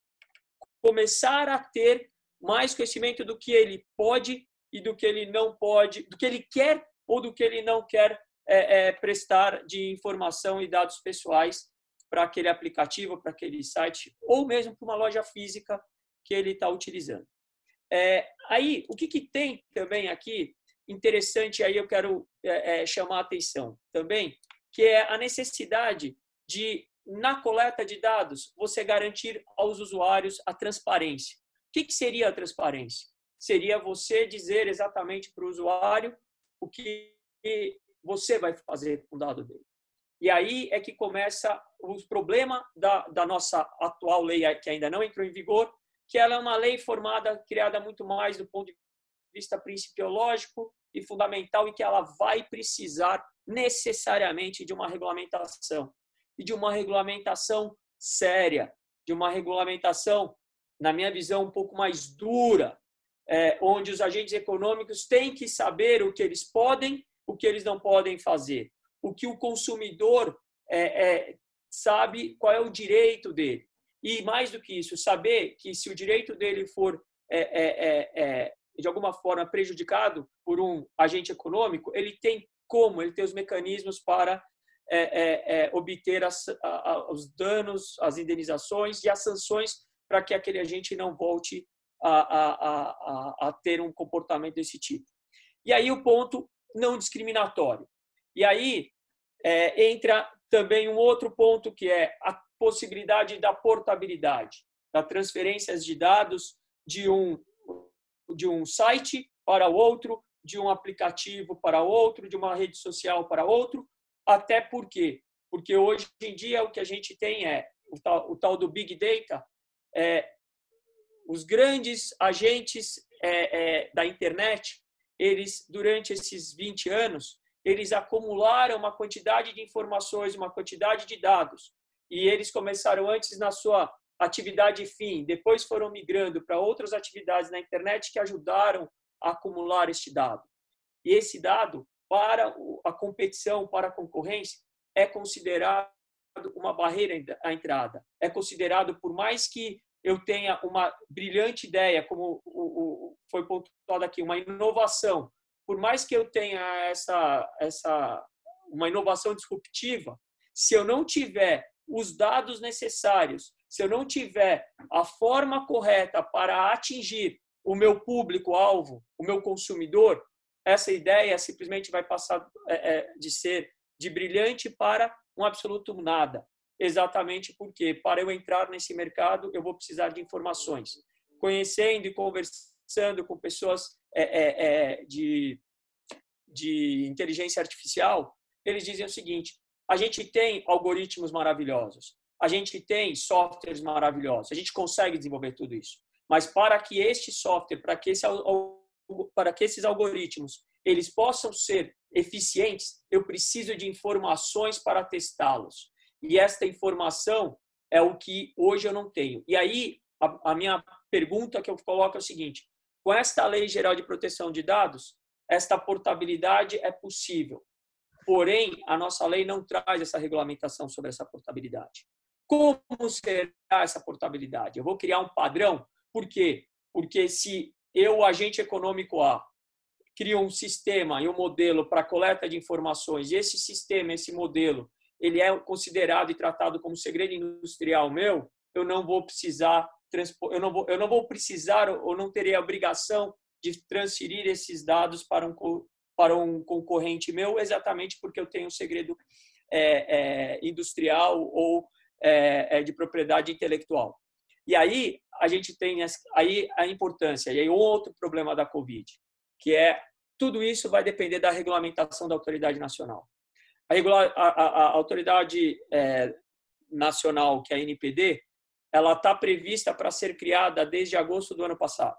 S6: começar a ter mais conhecimento do que ele pode e do que ele não pode, do que ele quer ou do que ele não quer prestar de informação e dados pessoais para aquele aplicativo, para aquele site, ou mesmo para uma loja física que ele está utilizando. Aí, o que tem também aqui, interessante, aí eu quero chamar a atenção também, que é a necessidade de, na coleta de dados, você garantir aos usuários a transparência. O que seria a transparência? Seria você dizer exatamente para o usuário o que você vai fazer com o dado dele. E aí é que começa o problema da nossa atual lei, que ainda não entrou em vigor, que ela é uma lei criada muito mais do ponto de vista principiológico e fundamental, e que ela vai precisar necessariamente de uma regulamentação. E de uma regulamentação séria, de uma regulamentação, na minha visão, um pouco mais dura, onde os agentes econômicos têm que saber o que eles podem, o que eles não podem fazer. O que o consumidor sabe qual é o direito dele. E, mais do que isso, saber que se o direito dele for, de alguma forma, prejudicado por um agente econômico, ele tem os mecanismos para obter os danos, as indenizações e as sanções para que aquele agente não volte a ter um comportamento desse tipo. E aí o ponto não discriminatório. E aí entra também um outro ponto, que é a possibilidade da portabilidade, da transferência de dados de um site para o outro, de um aplicativo para outro, de uma rede social para outro. Até por quê? Porque hoje em dia o que a gente tem o tal do Big Data. Os grandes agentes da internet, eles, durante esses 20 anos, eles acumularam uma quantidade de informações, uma quantidade de dados. E eles começaram antes na sua atividade fim, depois foram migrando para outras atividades na internet que ajudaram a acumular este dado. E esse dado, para a competição, para a concorrência, é considerado uma barreira à entrada. É considerado, por mais que eu tenha uma brilhante ideia, como foi pontuado aqui, uma inovação, por mais que eu tenha uma inovação disruptiva, se eu não tiver os dados necessários, se eu não tiver a forma correta para atingir o meu público-alvo, o meu consumidor, essa ideia simplesmente vai passar de ser de brilhante para um absoluto nada. Exatamente porque, para eu entrar nesse mercado, eu vou precisar de informações. Conhecendo e conversando com pessoas de inteligência artificial, eles dizem o seguinte: a gente tem algoritmos maravilhosos, a gente tem softwares maravilhosos, a gente consegue desenvolver tudo isso. Mas para que este software, para que esses algoritmos eles possam ser eficientes, eu preciso de informações para testá-los. E esta informação é o que hoje eu não tenho. E aí, a minha pergunta que eu coloco é o seguinte: com esta Lei Geral de Proteção de Dados, esta portabilidade é possível. Porém, a nossa lei não traz essa regulamentação sobre essa portabilidade. Como será essa portabilidade? Eu vou criar um padrão. Por quê? Porque se eu, agente econômico A, crio um sistema e um modelo para coleta de informações, e esse sistema, esse modelo, ele é considerado e tratado como segredo industrial meu, eu não vou precisar ou não terei a obrigação de transferir esses dados para um concorrente meu, exatamente porque eu tenho um segredo industrial ou de propriedade intelectual. E aí a gente tem aí a importância, e aí outro problema da Covid, que tudo isso vai depender da regulamentação da autoridade nacional. A autoridade nacional, que é a ANPD, ela está prevista para ser criada desde agosto do ano passado.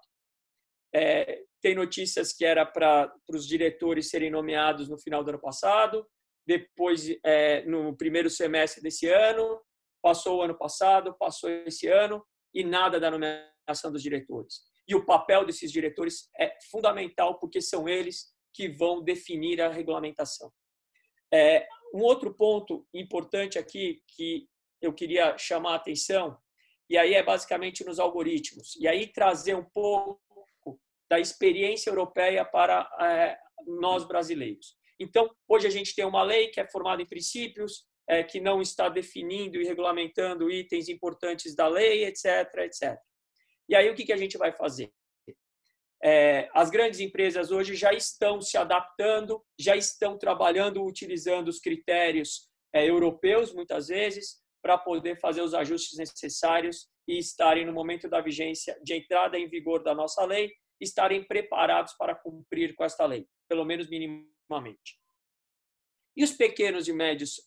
S6: Tem notícias que era para os diretores serem nomeados no final do ano passado, depois no primeiro semestre desse ano, passou o ano passado, passou esse ano, e nada da nomeação dos diretores. E o papel desses diretores é fundamental, porque são eles que vão definir a regulamentação. Um outro ponto importante aqui que eu queria chamar a atenção, e aí é basicamente nos algoritmos, e aí trazer um pouco da experiência europeia para nós brasileiros. Então, hoje a gente tem uma lei que é formada em princípios, que não está definindo e regulamentando itens importantes da lei, etc., etc. E aí o que a gente vai fazer? As grandes empresas hoje já estão se adaptando, já estão trabalhando, utilizando os critérios europeus, muitas vezes, para poder fazer os ajustes necessários e estarem no momento da vigência, de entrada em vigor da nossa lei, estarem preparados para cumprir com esta lei, pelo menos minimamente. E os pequenos e médios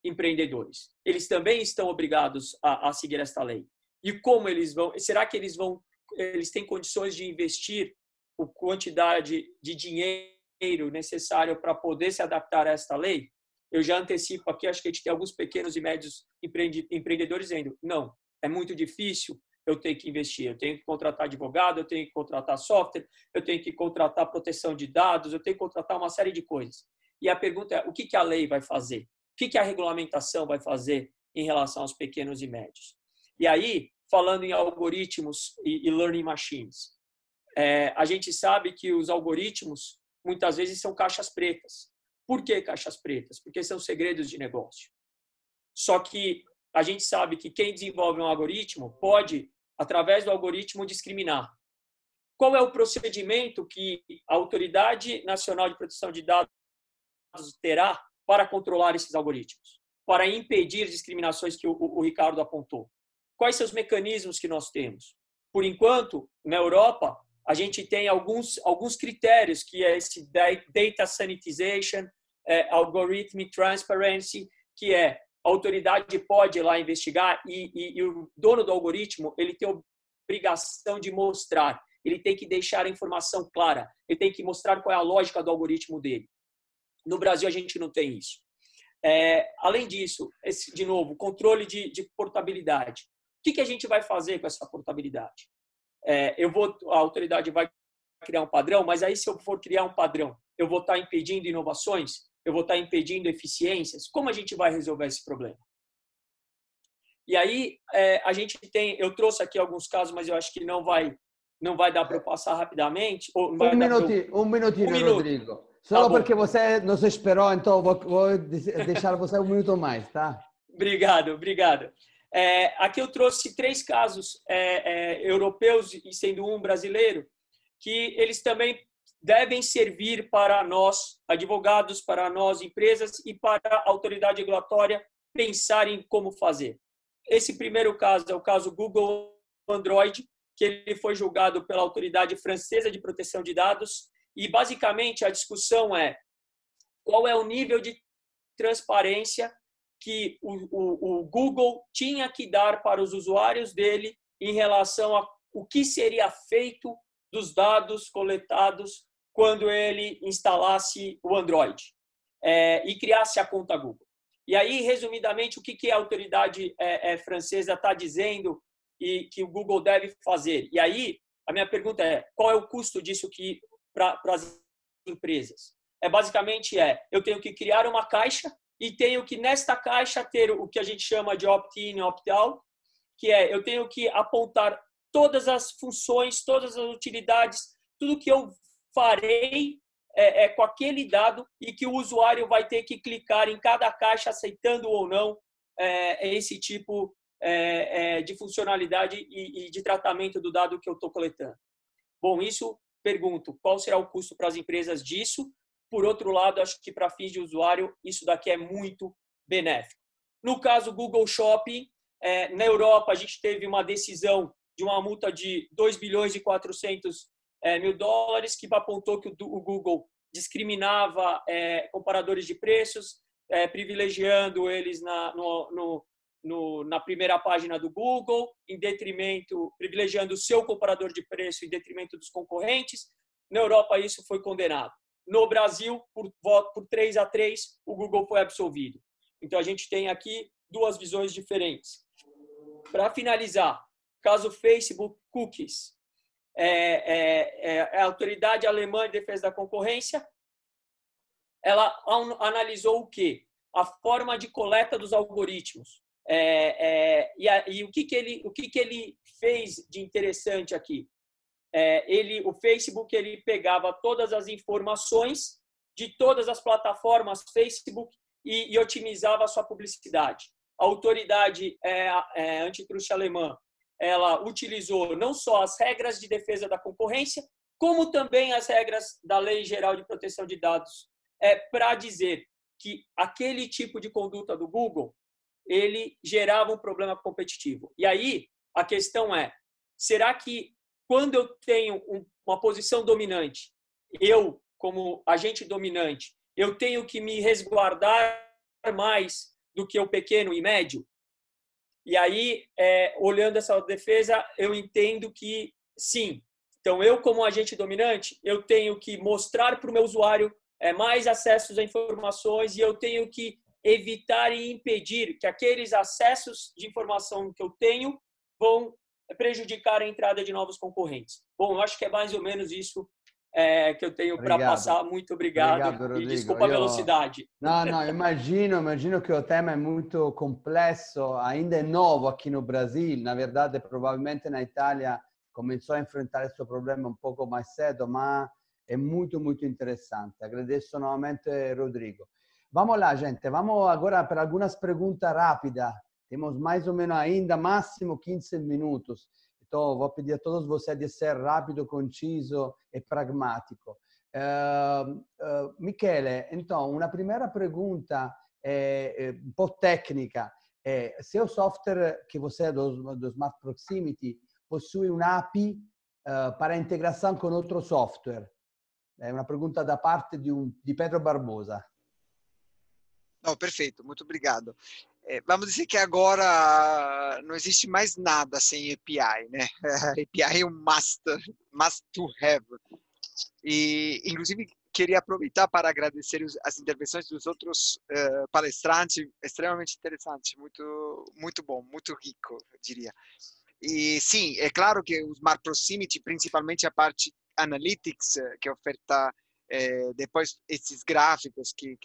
S6: empreendedores? Eles também estão obrigados a seguir esta lei. E como eles vão? Será que eles têm condições de investir a quantidade de dinheiro necessário para poder se adaptar a esta lei? Eu já antecipo aqui, acho que a gente tem alguns pequenos e médios empreendedores dizendo: não, é muito difícil, eu tenho que investir, eu tenho que contratar advogado, eu tenho que contratar software, eu tenho que contratar proteção de dados, eu tenho que contratar uma série de coisas. E a pergunta é: o que a lei vai fazer? O que a regulamentação vai fazer em relação aos pequenos e médios? E aí, falando em algoritmos e learning machines, a gente sabe que os algoritmos muitas vezes são caixas pretas. Por que caixas pretas? Porque são segredos de negócio. Só que a gente sabe que quem desenvolve um algoritmo pode, através do algoritmo, discriminar. Qual é o procedimento que a Autoridade Nacional de Proteção de Dados terá para controlar esses algoritmos, para impedir discriminações que o Ricardo apontou? Quais são os mecanismos que nós temos? Por enquanto, na Europa, a gente tem alguns critérios, que é esse data sanitization, algorithmic transparency, que a autoridade pode ir lá investigar e o dono do algoritmo ele tem a obrigação de mostrar, ele tem que deixar a informação clara, ele tem que mostrar qual é a lógica do algoritmo dele. No Brasil, a gente não tem isso. Além disso, de novo, controle de portabilidade. O que a gente vai fazer com essa portabilidade? A autoridade vai criar um padrão, mas aí se eu for criar um padrão, eu vou estar impedindo inovações, eu vou estar impedindo eficiências. Como a gente vai resolver esse problema? E aí a gente tem, eu trouxe aqui alguns casos, mas eu acho que não vai não vai dar para eu passar rapidamente. Ou
S1: um minutinho, Rodrigo. Só porque você nos esperou, então vou deixar você um minuto mais, tá?
S6: Obrigado. Aqui eu trouxe 3 casos europeus, e sendo um brasileiro, que eles também devem servir para nós, advogados, para nós, empresas, e para a autoridade regulatória pensar em como fazer. Esse primeiro caso é o caso Google Android, que ele foi julgado pela Autoridade Francesa de Proteção de Dados, e basicamente a discussão é qual é o nível de transparência que o Google tinha que dar para os usuários dele em relação a o que seria feito dos dados coletados quando ele instalasse o Android e criasse a conta Google. E aí, resumidamente, o que a autoridade francesa está dizendo e que o Google deve fazer? E aí, a minha pergunta é, qual é o custo disso para as empresas? Basicamente, eu tenho que criar uma caixa e tenho que, nesta caixa, ter o que a gente chama de opt-in e opt-out, que eu tenho que apontar todas as funções, todas as utilidades, tudo que eu farei com aquele dado e que o usuário vai ter que clicar em cada caixa, aceitando ou não esse tipo de funcionalidade e de tratamento do dado que eu estou coletando. Bom, isso, pergunto, qual será o custo para as empresas disso? Por outro lado, acho que para fins de usuário, isso daqui é muito benéfico. No caso Google Shopping, na Europa, a gente teve uma decisão de uma multa de 2 bilhões e 400 mil dólares, que apontou que o Google discriminava comparadores de preços, privilegiando eles na primeira página do Google, privilegiando o seu comparador de preço em detrimento dos concorrentes. Na Europa, isso foi condenado. No Brasil, por 3-3, o Google foi absolvido. Então, a gente tem aqui 2 visões diferentes. Para finalizar, caso Facebook Cookies, a autoridade alemã de defesa da concorrência, ela analisou o quê? A forma de coleta dos algoritmos. E o que ele fez de interessante aqui? O Facebook ele pegava todas as informações de todas as plataformas Facebook e otimizava a sua publicidade. A autoridade antitruste alemã, ela utilizou não só as regras de defesa da concorrência, como também as regras da Lei Geral de Proteção de Dados, para dizer que aquele tipo de conduta do Google, ele gerava um problema competitivo. E aí, a questão será que quando eu tenho uma posição dominante, eu, como agente dominante, eu tenho que me resguardar mais do que o pequeno e médio? E aí, olhando essa defesa, eu entendo que sim. Então, eu, como agente dominante, eu tenho que mostrar para o meu usuário mais acessos a informações e eu tenho que evitar e impedir que aqueles acessos de informação que eu tenho vão prejudicar a entrada de novos concorrentes. Bom, eu acho que é mais ou menos isso que eu tenho para passar. Muito obrigado e desculpa a velocidade.
S1: Não, imagino que o tema é muito complexo, ainda é novo aqui no Brasil. Na verdade, provavelmente na Itália começou a enfrentar esse problema um pouco mais cedo, mas é muito, muito interessante. Agradeço novamente, Rodrigo. Vamos lá, gente. Vamos agora para algumas perguntas rápidas. Temos mais ou menos ainda máximo 15 minutos. Então, vou pedir a todos vocês de ser rápido, conciso e pragmático. Michele, então, uma primeira pergunta um po' tecnica. Se o software que você é do Smart Proximity possui uma API para integração com outro software? É uma pergunta da parte de Pedro Barbosa.
S2: Não, perfeito, muito obrigado. Vamos dizer que agora não existe mais nada sem API, né? A API é um must to have. E, inclusive, queria aproveitar para agradecer as intervenções dos outros palestrantes, extremamente interessantes, muito bom, muito rico, eu diria. E sim, é claro que o Smart Proximity, principalmente a parte Analytics, que oferta depois esses gráficos que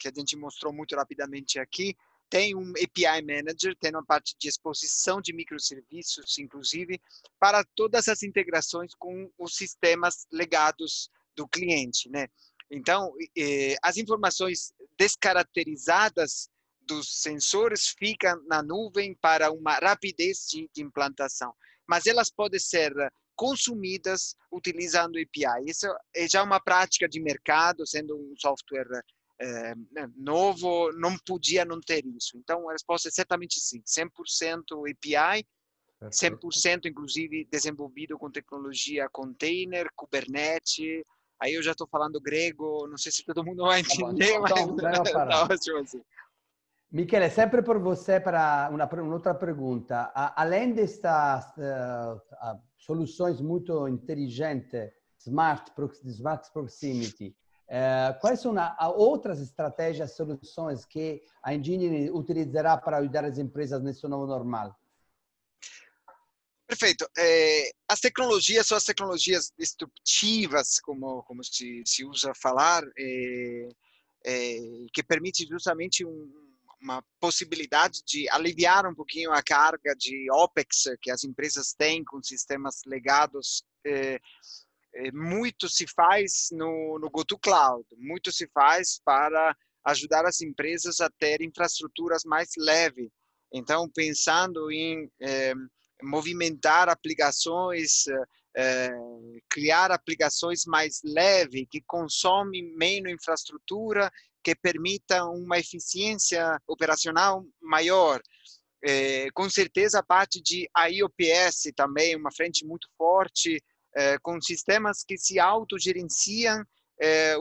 S2: a gente mostrou muito rapidamente aqui, tem um API Manager, tem uma parte de exposição de microserviços, inclusive, para todas as integrações com os sistemas legados do cliente, né? Então, as informações descaracterizadas dos sensores ficam na nuvem para uma rapidez de implantação, mas elas podem ser consumidas utilizando API. Isso é já uma prática de mercado, sendo um software novo, não podia não ter isso. Então, a resposta é certamente sim, 100% API, 100% inclusive desenvolvido com tecnologia container, Kubernetes. Aí eu já estou falando grego, não sei se todo mundo vai entender,
S1: então,
S2: mas tá ótimo assim.
S1: Michele, sempre por você para uma outra pergunta. Além destas soluções muito inteligentes, smart proximity, quais são outras estratégias, soluções que a Engineering utilizará para ajudar as empresas nesse novo normal?
S2: Perfeito. As tecnologias são as tecnologias disruptivas, como se usa falar, que permite justamente uma possibilidade de aliviar um pouquinho a carga de OPEX que as empresas têm com sistemas legados. Muito se faz no Go-to-Cloud, muito se faz para ajudar as empresas a ter infraestruturas mais leves. Então, pensando em movimentar aplicações, criar aplicações mais leves, que consomem menos infraestrutura, que permitam uma eficiência operacional maior. Com certeza, a parte de IOPS também, uma frente muito forte, com sistemas que se autogerenciam,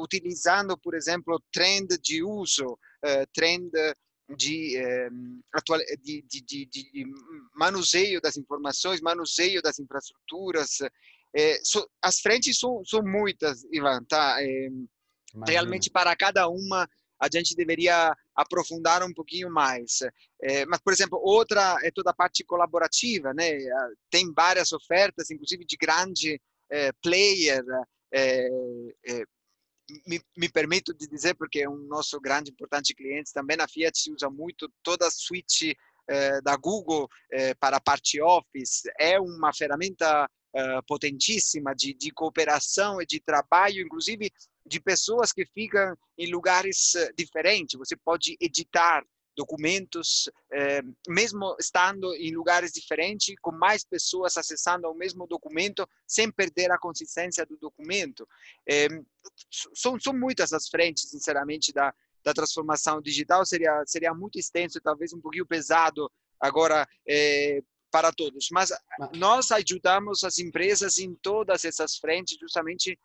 S2: utilizando, por exemplo, trend de uso, trend de manuseio das informações, manuseio das infraestruturas. As frentes são muitas, Ivan, tá? Realmente, para cada uma, a gente deveria aprofundar um pouquinho mais. Mas, por exemplo, outra é toda a parte colaborativa, né? Tem várias ofertas, inclusive de grande player. Me permito de dizer, porque é um nosso grande importante cliente, também na Fiat se usa muito toda a suite da Google para a parte Office. É uma ferramenta potentíssima de cooperação e de trabalho, inclusive de pessoas que ficam em lugares diferentes. Você pode editar documentos, mesmo estando em lugares diferentes, com mais pessoas acessando ao mesmo documento, sem perder a consistência do documento. São muitas as frentes, sinceramente, da transformação digital. Seria muito extenso e talvez um pouquinho pesado agora para todos. Mas nós ajudamos as empresas em todas essas frentes, justamente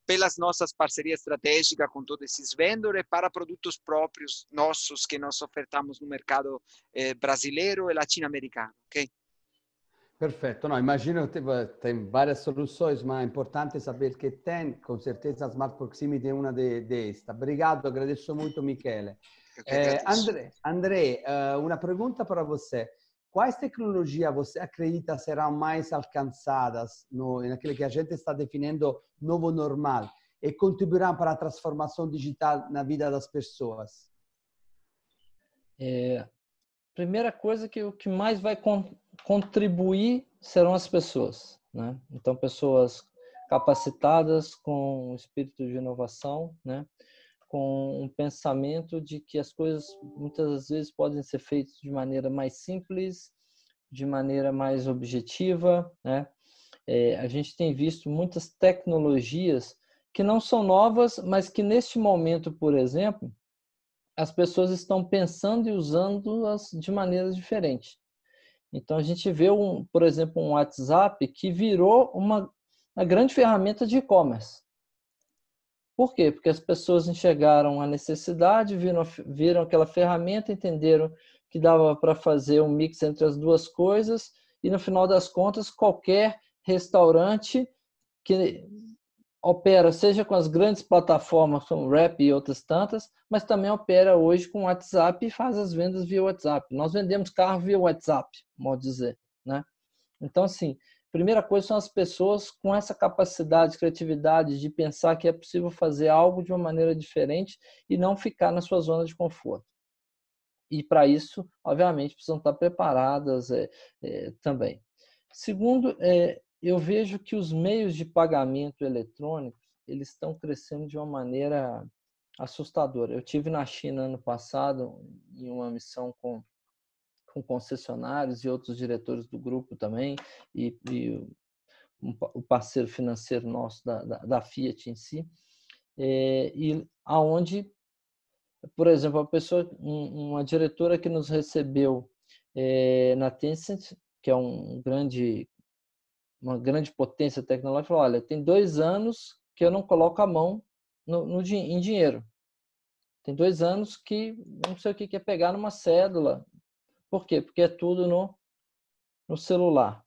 S2: pelas nossas parcerias estratégicas com todos esses vendedores para produtos próprios nossos que nós ofertamos no mercado brasileiro e latino-americano, ok?
S1: Perfeito. Não, imagino que tem várias soluções, mas é importante saber que tem, com certeza, a Smart Proximity é uma destas. Obrigado, agradeço muito, Michele. André, uma pergunta para você. Quais tecnologias você acredita serão mais alcançadas naquilo que a gente está definindo novo normal e contribuirão para a transformação digital na vida das pessoas?
S3: Primeira coisa que o que mais vai contribuir serão as pessoas, né? Então, pessoas capacitadas, com espírito de inovação, né? Com um pensamento de que as coisas muitas vezes podem ser feitas de maneira mais simples, de maneira mais objetiva, né? A gente tem visto muitas tecnologias que não são novas, mas que neste momento, por exemplo, as pessoas estão pensando e usando-as de maneiras diferentes. Então, a gente vê, por exemplo, um WhatsApp que virou uma grande ferramenta de e-commerce. Por quê? Porque as pessoas enxergaram a necessidade, viram aquela ferramenta, entenderam que dava para fazer um mix entre as duas coisas e, no final das contas, qualquer restaurante que opera, seja com as grandes plataformas como Rappi e outras tantas, mas também opera hoje com WhatsApp e faz as vendas via WhatsApp. Nós vendemos carro via WhatsApp, modo dizer, né? Então, assim, primeira coisa são as pessoas com essa capacidade, criatividade de pensar que é possível fazer algo de uma maneira diferente e não ficar na sua zona de conforto. E para isso, obviamente, precisam estar preparadas também. Segundo, eu vejo que os meios de pagamento eletrônicos eles estão crescendo de uma maneira assustadora. Eu tive na China ano passado em uma missão com concessionários e outros diretores do grupo também, e o parceiro financeiro nosso da Fiat em si, e aonde, por exemplo, uma diretora que nos recebeu na Tencent, que é uma grande potência tecnológica, falou: olha, tem 2 anos que eu não coloco a mão em dinheiro. Tem 2 anos que não sei o que é pegar numa cédula. Por quê? Porque é tudo no celular.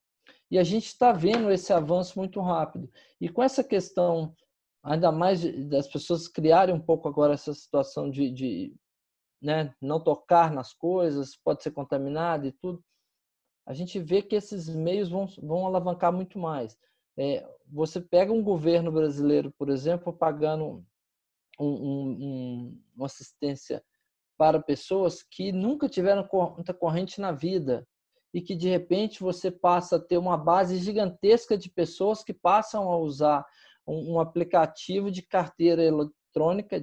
S3: E a gente está vendo esse avanço muito rápido. E com essa questão, ainda mais das pessoas criarem um pouco agora essa situação de não tocar nas coisas, pode ser contaminado e tudo, a gente vê que esses meios vão alavancar muito mais. Você pega um governo brasileiro, por exemplo, pagando uma assistência para pessoas que nunca tiveram conta corrente na vida e que, de repente, você passa a ter uma base gigantesca de pessoas que passam a usar um aplicativo de carteira eletrônica,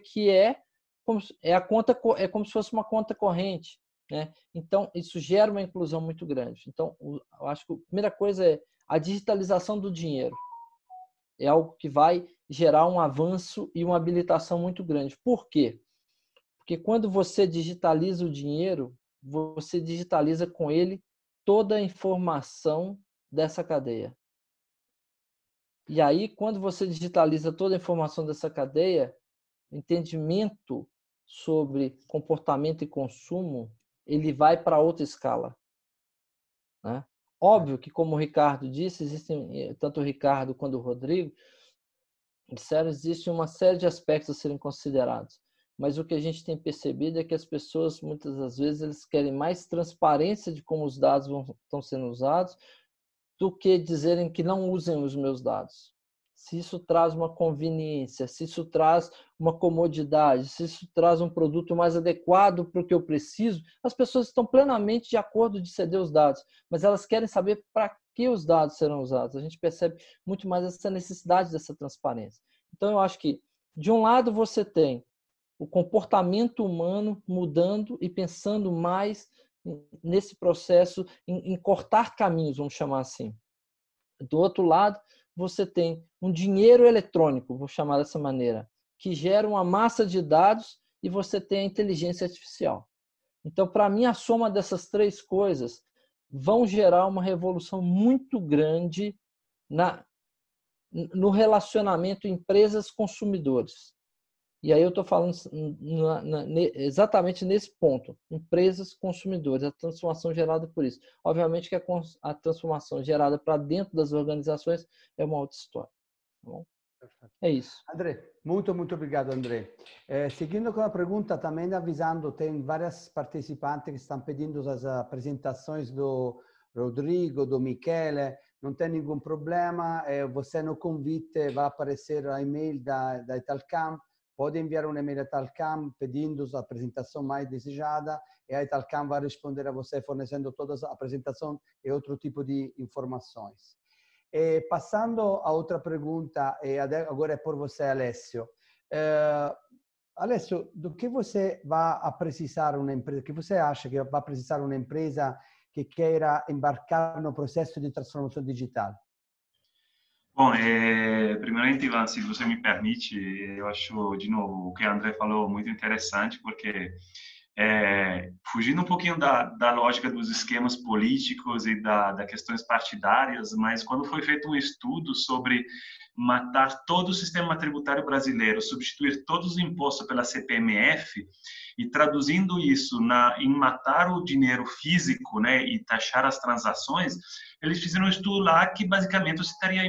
S3: que é como se fosse uma conta corrente, né? Então, isso gera uma inclusão muito grande. Então, eu acho que a primeira coisa é a digitalização do dinheiro. É algo que vai gerar um avanço e uma habilitação muito grande. Por quê? Porque quando você digitaliza o dinheiro, você digitaliza com ele toda a informação dessa cadeia. E aí, quando você digitaliza toda a informação dessa cadeia, o entendimento sobre comportamento e consumo, ele vai para outra escala, né? Óbvio que, como o Ricardo disse, existem, tanto o Ricardo quanto o Rodrigo disseram, existe uma série de aspectos a serem considerados. Mas o que a gente tem percebido é que as pessoas, muitas das vezes, eles querem mais transparência de como os dados estão sendo usados do que dizerem que não usem os meus dados. Se isso traz uma conveniência, se isso traz uma comodidade, se isso traz um produto mais adequado para o que eu preciso, as pessoas estão plenamente de acordo de ceder os dados, mas elas querem saber para que os dados serão usados. A gente percebe muito mais essa necessidade dessa transparência. Então, eu acho que, de um lado, você tem o comportamento humano mudando e pensando mais nesse processo, em cortar caminhos, vamos chamar assim. Do outro lado, você tem um dinheiro eletrônico, vou chamar dessa maneira, que gera uma massa de dados e você tem a inteligência artificial. Então, para mim, a soma dessas 3 coisas vão gerar uma revolução muito grande no relacionamento empresas-consumidores. E aí eu estou falando exatamente nesse ponto, empresas, consumidores, a transformação gerada por isso. Obviamente que a transformação gerada para dentro das organizações é uma outra história. Tá bom? É isso.
S1: André, muito obrigado, André. Seguindo com a pergunta, também avisando, tem várias participantes que estão pedindo as apresentações do Rodrigo, do Michele. Não tem nenhum problema, você no convite vai aparecer a e-mail da Italcam. Pode enviar uma e-mail a Italcam pedindo a apresentação mais desejada e a Italcam vai responder a você fornecendo toda a apresentação e outro tipo de informações. Passando a outra pergunta, agora é por você, Alessio. Alessio, do que você vai precisar uma empresa, que você acha que vai precisar uma empresa que queira embarcar no processo de transformação digital?
S4: Bom, primeiramente, Ivan, se você me permite, eu acho, de novo, o que o André falou muito interessante, porque fugindo um pouquinho da lógica dos esquemas políticos e das questões partidárias, mas quando foi feito um estudo sobre matar todo o sistema tributário brasileiro, substituir todos os impostos pela CPMF e traduzindo isso em matar o dinheiro físico, né, e taxar as transações, eles fizeram um estudo lá que basicamente você estaria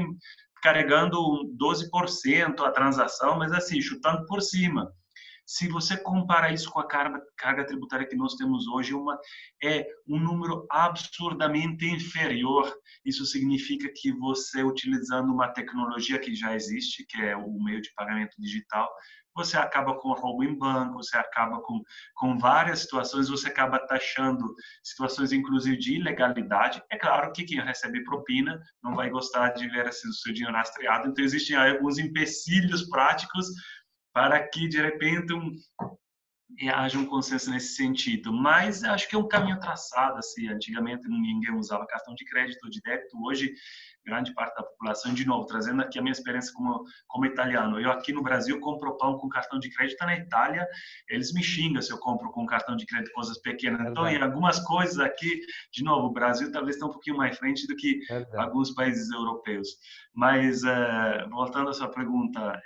S4: carregando 12% a transação, mas assim, chutando por cima. Se você compara isso com a carga tributária que nós temos hoje, é um número absurdamente inferior. Isso significa que você, utilizando uma tecnologia que já existe, que é o meio de pagamento digital, você acaba com roubo em banco, você acaba com várias situações, você acaba taxando situações, inclusive, de ilegalidade. É claro que quem recebe propina não vai gostar de ver o seu dinheiro rastreado, então existem alguns empecilhos práticos para que, de repente, haja um consenso nesse sentido. Mas acho que é um caminho traçado. Assim, antigamente ninguém usava cartão de crédito ou de débito, hoje grande parte da população. De novo, trazendo aqui a minha experiência como italiano. Eu aqui no Brasil compro pão com cartão de crédito, na Itália eles me xingam se eu compro com cartão de crédito coisas pequenas. Então, em algumas coisas aqui, de novo, o Brasil talvez está um pouquinho mais frente do que alguns países europeus. Mas, voltando à sua pergunta,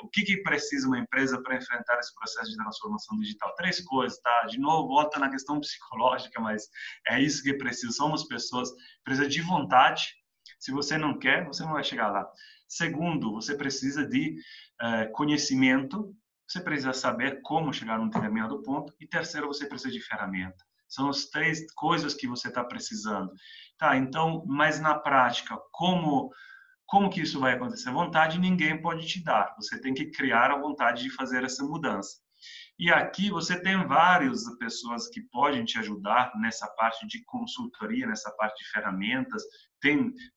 S4: o que precisa uma empresa para enfrentar esse processo de transformação digital? 3 coisas, tá? De novo, volta na questão psicológica, mas é isso que precisa. Somos pessoas, precisa de vontade. Se você não quer, você não vai chegar lá. Segundo, você precisa de conhecimento. Você precisa saber como chegar a um determinado ponto. E terceiro, você precisa de ferramenta. São as 3 coisas que você está precisando. Tá, então, mas na prática, como que isso vai acontecer? Vontade ninguém pode te dar. Você tem que criar a vontade de fazer essa mudança. E aqui você tem várias pessoas que podem te ajudar nessa parte de consultoria, nessa parte de ferramentas.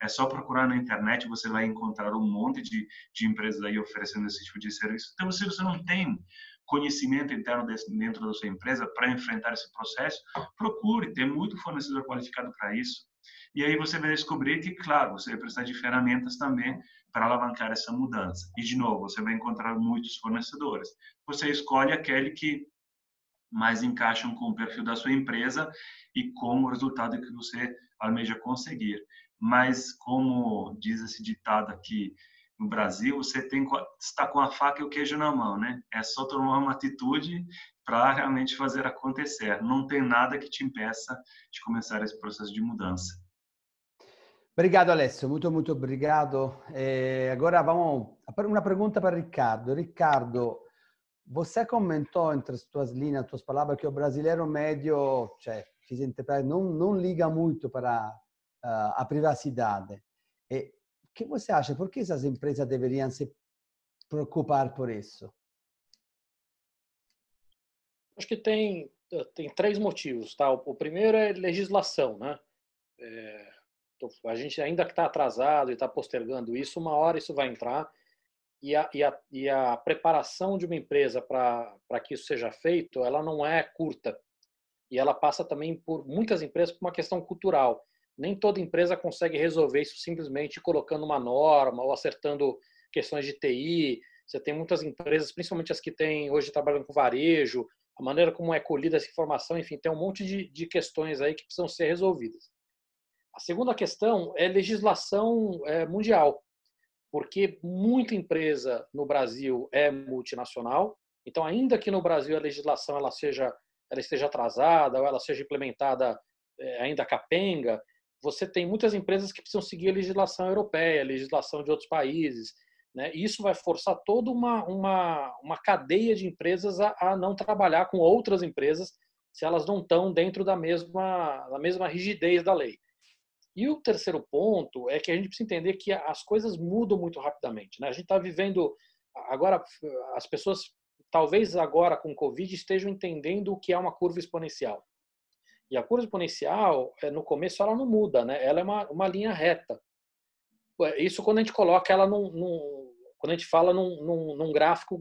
S4: É só procurar na internet, você vai encontrar um monte de empresas aí oferecendo esse tipo de serviço. Então, se você não tem conhecimento interno dentro da sua empresa para enfrentar esse processo, procure, tem muito fornecedor qualificado para isso. E aí você vai descobrir que, claro, você vai precisar de ferramentas também para alavancar essa mudança. E, de novo, você vai encontrar muitos fornecedores. Você escolhe aquele que mais encaixam com o perfil da sua empresa e com o resultado que você almeja conseguir. Mas, como diz esse ditado aqui no Brasil, você está com a faca e o queijo na mão, né? É só tomar uma atitude para realmente fazer acontecer. Não tem nada que te impeça de começar esse processo de mudança.
S1: Obrigado, Alessio. Muito obrigado. Agora vamos a uma pergunta para Ricardo. Ricardo, você comentou entre as tuas linhas, as tuas palavras, que o brasileiro médio, não liga muito para a privacidade. E o que você acha? Por que essas empresas deveriam se preocupar por isso?
S5: Acho que tem 3 motivos, tá? O primeiro é legislação, né? A gente ainda que está atrasado e está postergando isso, uma hora isso vai entrar e a preparação de uma empresa para que isso seja feito, ela não é curta. E ela passa também por muitas empresas por uma questão cultural. Nem toda empresa consegue resolver isso simplesmente colocando uma norma ou acertando questões de TI. Você tem muitas empresas, principalmente as que hoje trabalham com varejo, a maneira como é colhida essa informação, enfim, tem um monte de questões aí que precisam ser resolvidas. A segunda questão é legislação mundial, porque muita empresa no Brasil é multinacional, então ainda que no Brasil a legislação ela esteja atrasada ou ela seja implementada ainda capenga, você tem muitas empresas que precisam seguir a legislação europeia, a legislação de outros países, né? E isso vai forçar toda uma cadeia de empresas a não trabalhar com outras empresas se elas não estão dentro da mesma rigidez da lei. E o terceiro ponto é que a gente precisa entender que as coisas mudam muito rapidamente, né? A gente está vivendo agora, as pessoas talvez agora com o Covid estejam entendendo o que é uma curva exponencial. E a curva exponencial, no começo, ela não muda, né? Ela é uma linha reta. Isso quando a gente coloca ela quando a gente fala num gráfico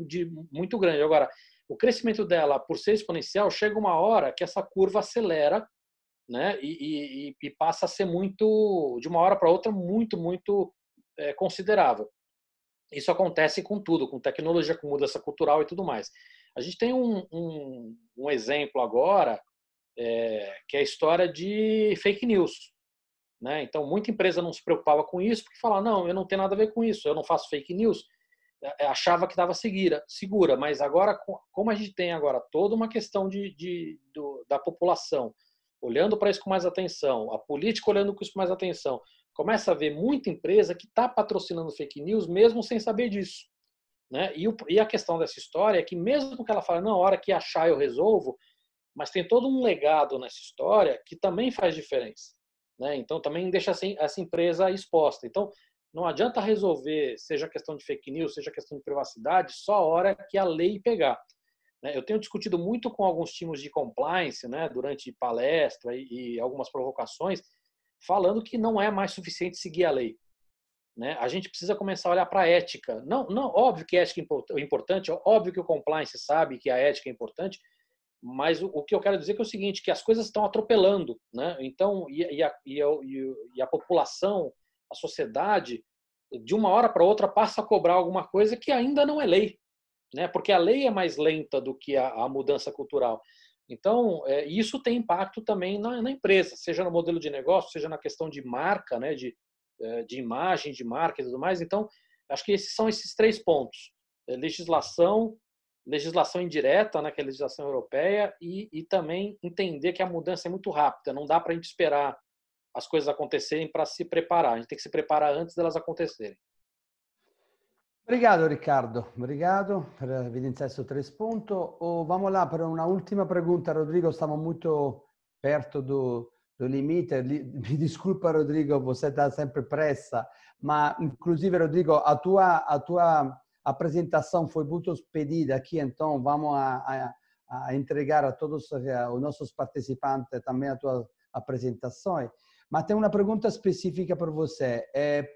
S5: muito grande. Agora, o crescimento dela, por ser exponencial, chega uma hora que essa curva acelera, né? E passa a ser de uma hora para outra, muito considerável. Isso acontece com tudo, com tecnologia, com mudança cultural e tudo mais. A gente tem um exemplo agora, que é a história de fake news, né? Então, muita empresa não se preocupava com isso, porque falava, não, eu não tenho nada a ver com isso, eu não faço fake news. Achava que estava segura, mas agora, como a gente tem agora toda uma questão da população olhando para isso com mais atenção, a política olhando com isso com mais atenção, começa a ver muita empresa que está patrocinando fake news mesmo sem saber disso. né? E a questão dessa história é que mesmo que ela fale, não, a hora que achar eu resolvo, mas tem todo um legado nessa história que também faz diferença, né? Então também deixa assim, essa empresa exposta. Então não adianta resolver, seja questão de fake news, seja questão de privacidade, só a hora que a lei pegar. Eu tenho discutido muito com alguns times de compliance, né, durante palestra e algumas provocações, falando que não é mais suficiente seguir a lei. Né? A gente precisa começar a olhar para a ética. Não, óbvio que a ética é importante, óbvio que o compliance sabe que a ética é importante, mas o que eu quero dizer é o seguinte, que as coisas estão atropelando, né? Então, e a população, a sociedade, de uma hora para outra passa a cobrar alguma coisa que ainda não é lei, né? Porque a lei é mais lenta do que a mudança cultural. Então, isso tem impacto também na empresa, seja no modelo de negócio, seja na questão de marca, né? De imagem, de marca e tudo mais. Então, acho que são esses 3 pontos. Legislação indireta, né, que é a legislação europeia, e também entender que a mudança é muito rápida. Não dá para a gente esperar as coisas acontecerem para se preparar. A gente tem que se preparar antes delas acontecerem.
S1: Obrigado, Ricardo. Obrigado por evidenciar esses 3 pontos. Vamos lá para uma última pergunta, Rodrigo. Estamos muito perto do limite. Me desculpa, Rodrigo, você está sempre pressa, mas, inclusive, Rodrigo, a tua apresentação foi muito pedida aqui, então vamos a entregar a todos os nossos participantes também a tua apresentação. Mas tem uma pergunta específica para você.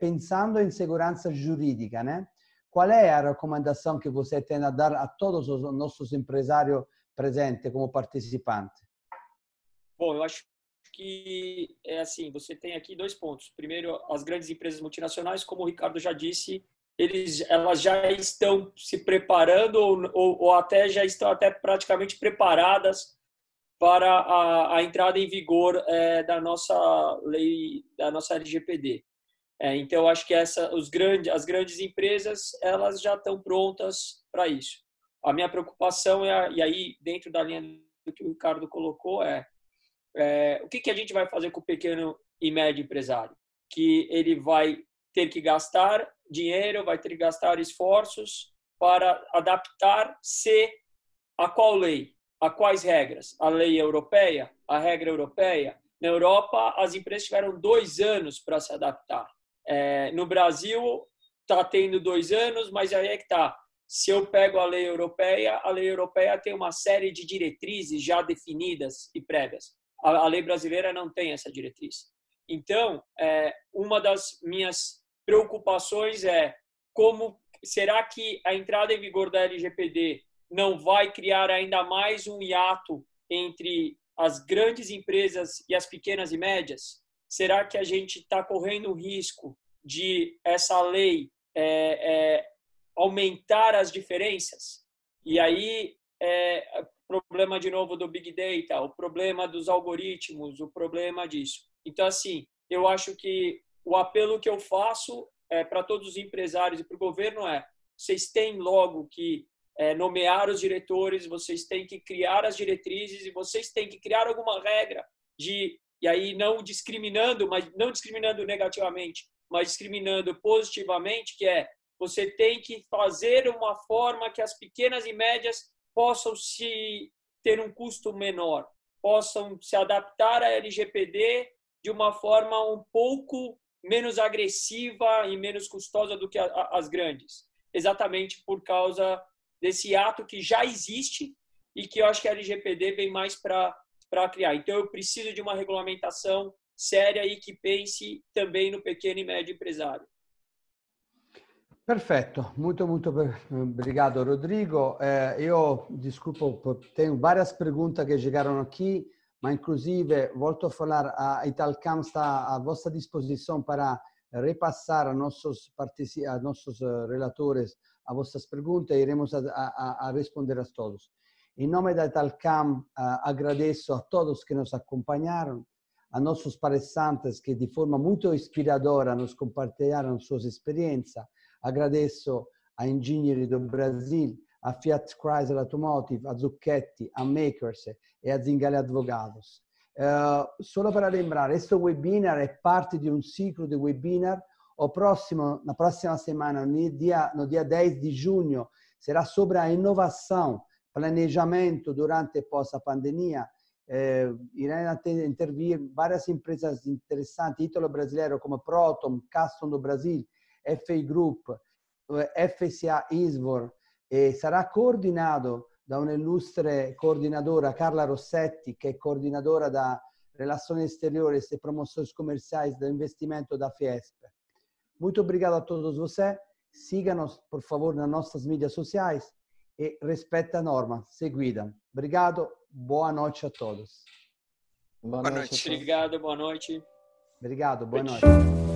S1: Pensando em segurança jurídica, né? Qual é a recomendação que você tem a dar a todos os nossos empresários presentes como participantes?
S6: Bom, eu acho que é assim, você tem aqui 2 pontos. Primeiro, as grandes empresas multinacionais, como o Ricardo já disse, elas já estão se preparando ou até já estão até praticamente preparadas para a entrada em vigor da nossa lei, da nossa LGPD. Então, acho que as grandes empresas, elas já estão prontas para isso. A minha preocupação e aí dentro da linha do que o Ricardo colocou o que a gente vai fazer com o pequeno e médio empresário? Que ele vai ter que gastar dinheiro, vai ter que gastar esforços para adaptar-se a qual lei? A quais regras? A lei europeia? A regra europeia? Na Europa, as empresas tiveram 2 anos para se adaptar. No Brasil, está tendo 2 anos, mas aí é que está. Se eu pego a lei europeia tem uma série de diretrizes já definidas e prévias. A lei brasileira não tem essa diretriz. Então, uma das minhas preocupações como será que a entrada em vigor da LGPD não vai criar ainda mais um hiato entre as grandes empresas e as pequenas e médias? Será que a gente está correndo o risco de essa lei aumentar as diferenças? E aí, o problema de novo do Big Data, o problema dos algoritmos, o problema disso. Então, assim, eu acho que o apelo que eu faço para todos os empresários e para o governo vocês têm logo que nomear os diretores, vocês têm que criar as diretrizes e vocês têm que criar alguma regra e aí não discriminando, mas não discriminando negativamente, mas discriminando positivamente, que você tem que fazer uma forma que as pequenas e médias possam ter um custo menor, possam se adaptar à LGPD de uma forma um pouco menos agressiva e menos custosa do que as grandes. Exatamente por causa desse ato que já existe e que eu acho que a LGPD vem mais para criar. Então, eu preciso de uma regulamentação séria e que pense também no pequeno e médio empresário.
S1: Perfetto, muito obrigado, Rodrigo. Eu, desculpa, tenho várias perguntas que chegaram aqui, mas inclusive volto a falar, a Italcam está à vossa disposição para repassar a nossos relatores as vossas perguntas e iremos a responder a todos. Em nome da Italcam, agradeço a todos que nos acompanharam, a nossos palestrantes que de forma muito inspiradora nos compartilharam suas experiências. Agradeço a Engenheiro do Brasil, a Fiat Chrysler Automotive, a Zucchetti, a Makers e a Zingale Advogados. Solo para lembrar, este webinar é parte de um ciclo de webinar Na próxima semana, no dia 10 de junho, será sobre a inovação, planejamento durante e pós a pandemia. Irão intervir várias empresas interessantes, ítalo brasileiro como Proton, Custom do Brasil, FI Group, FCA Isvor, e será coordenado da uma ilustre coordenadora, Carla Rossetti, que é coordenadora da Relações Exteriores e Promoções Comerciais do Investimento da Fiesp. Muito obrigado a todos vocês. Siga-nos, por favor, nas nossas mídias sociais e respeite a norma, seguida. Obrigado, boa noite a todos.
S6: Boa noite. Obrigado, boa noite.
S1: Obrigado, boa noite.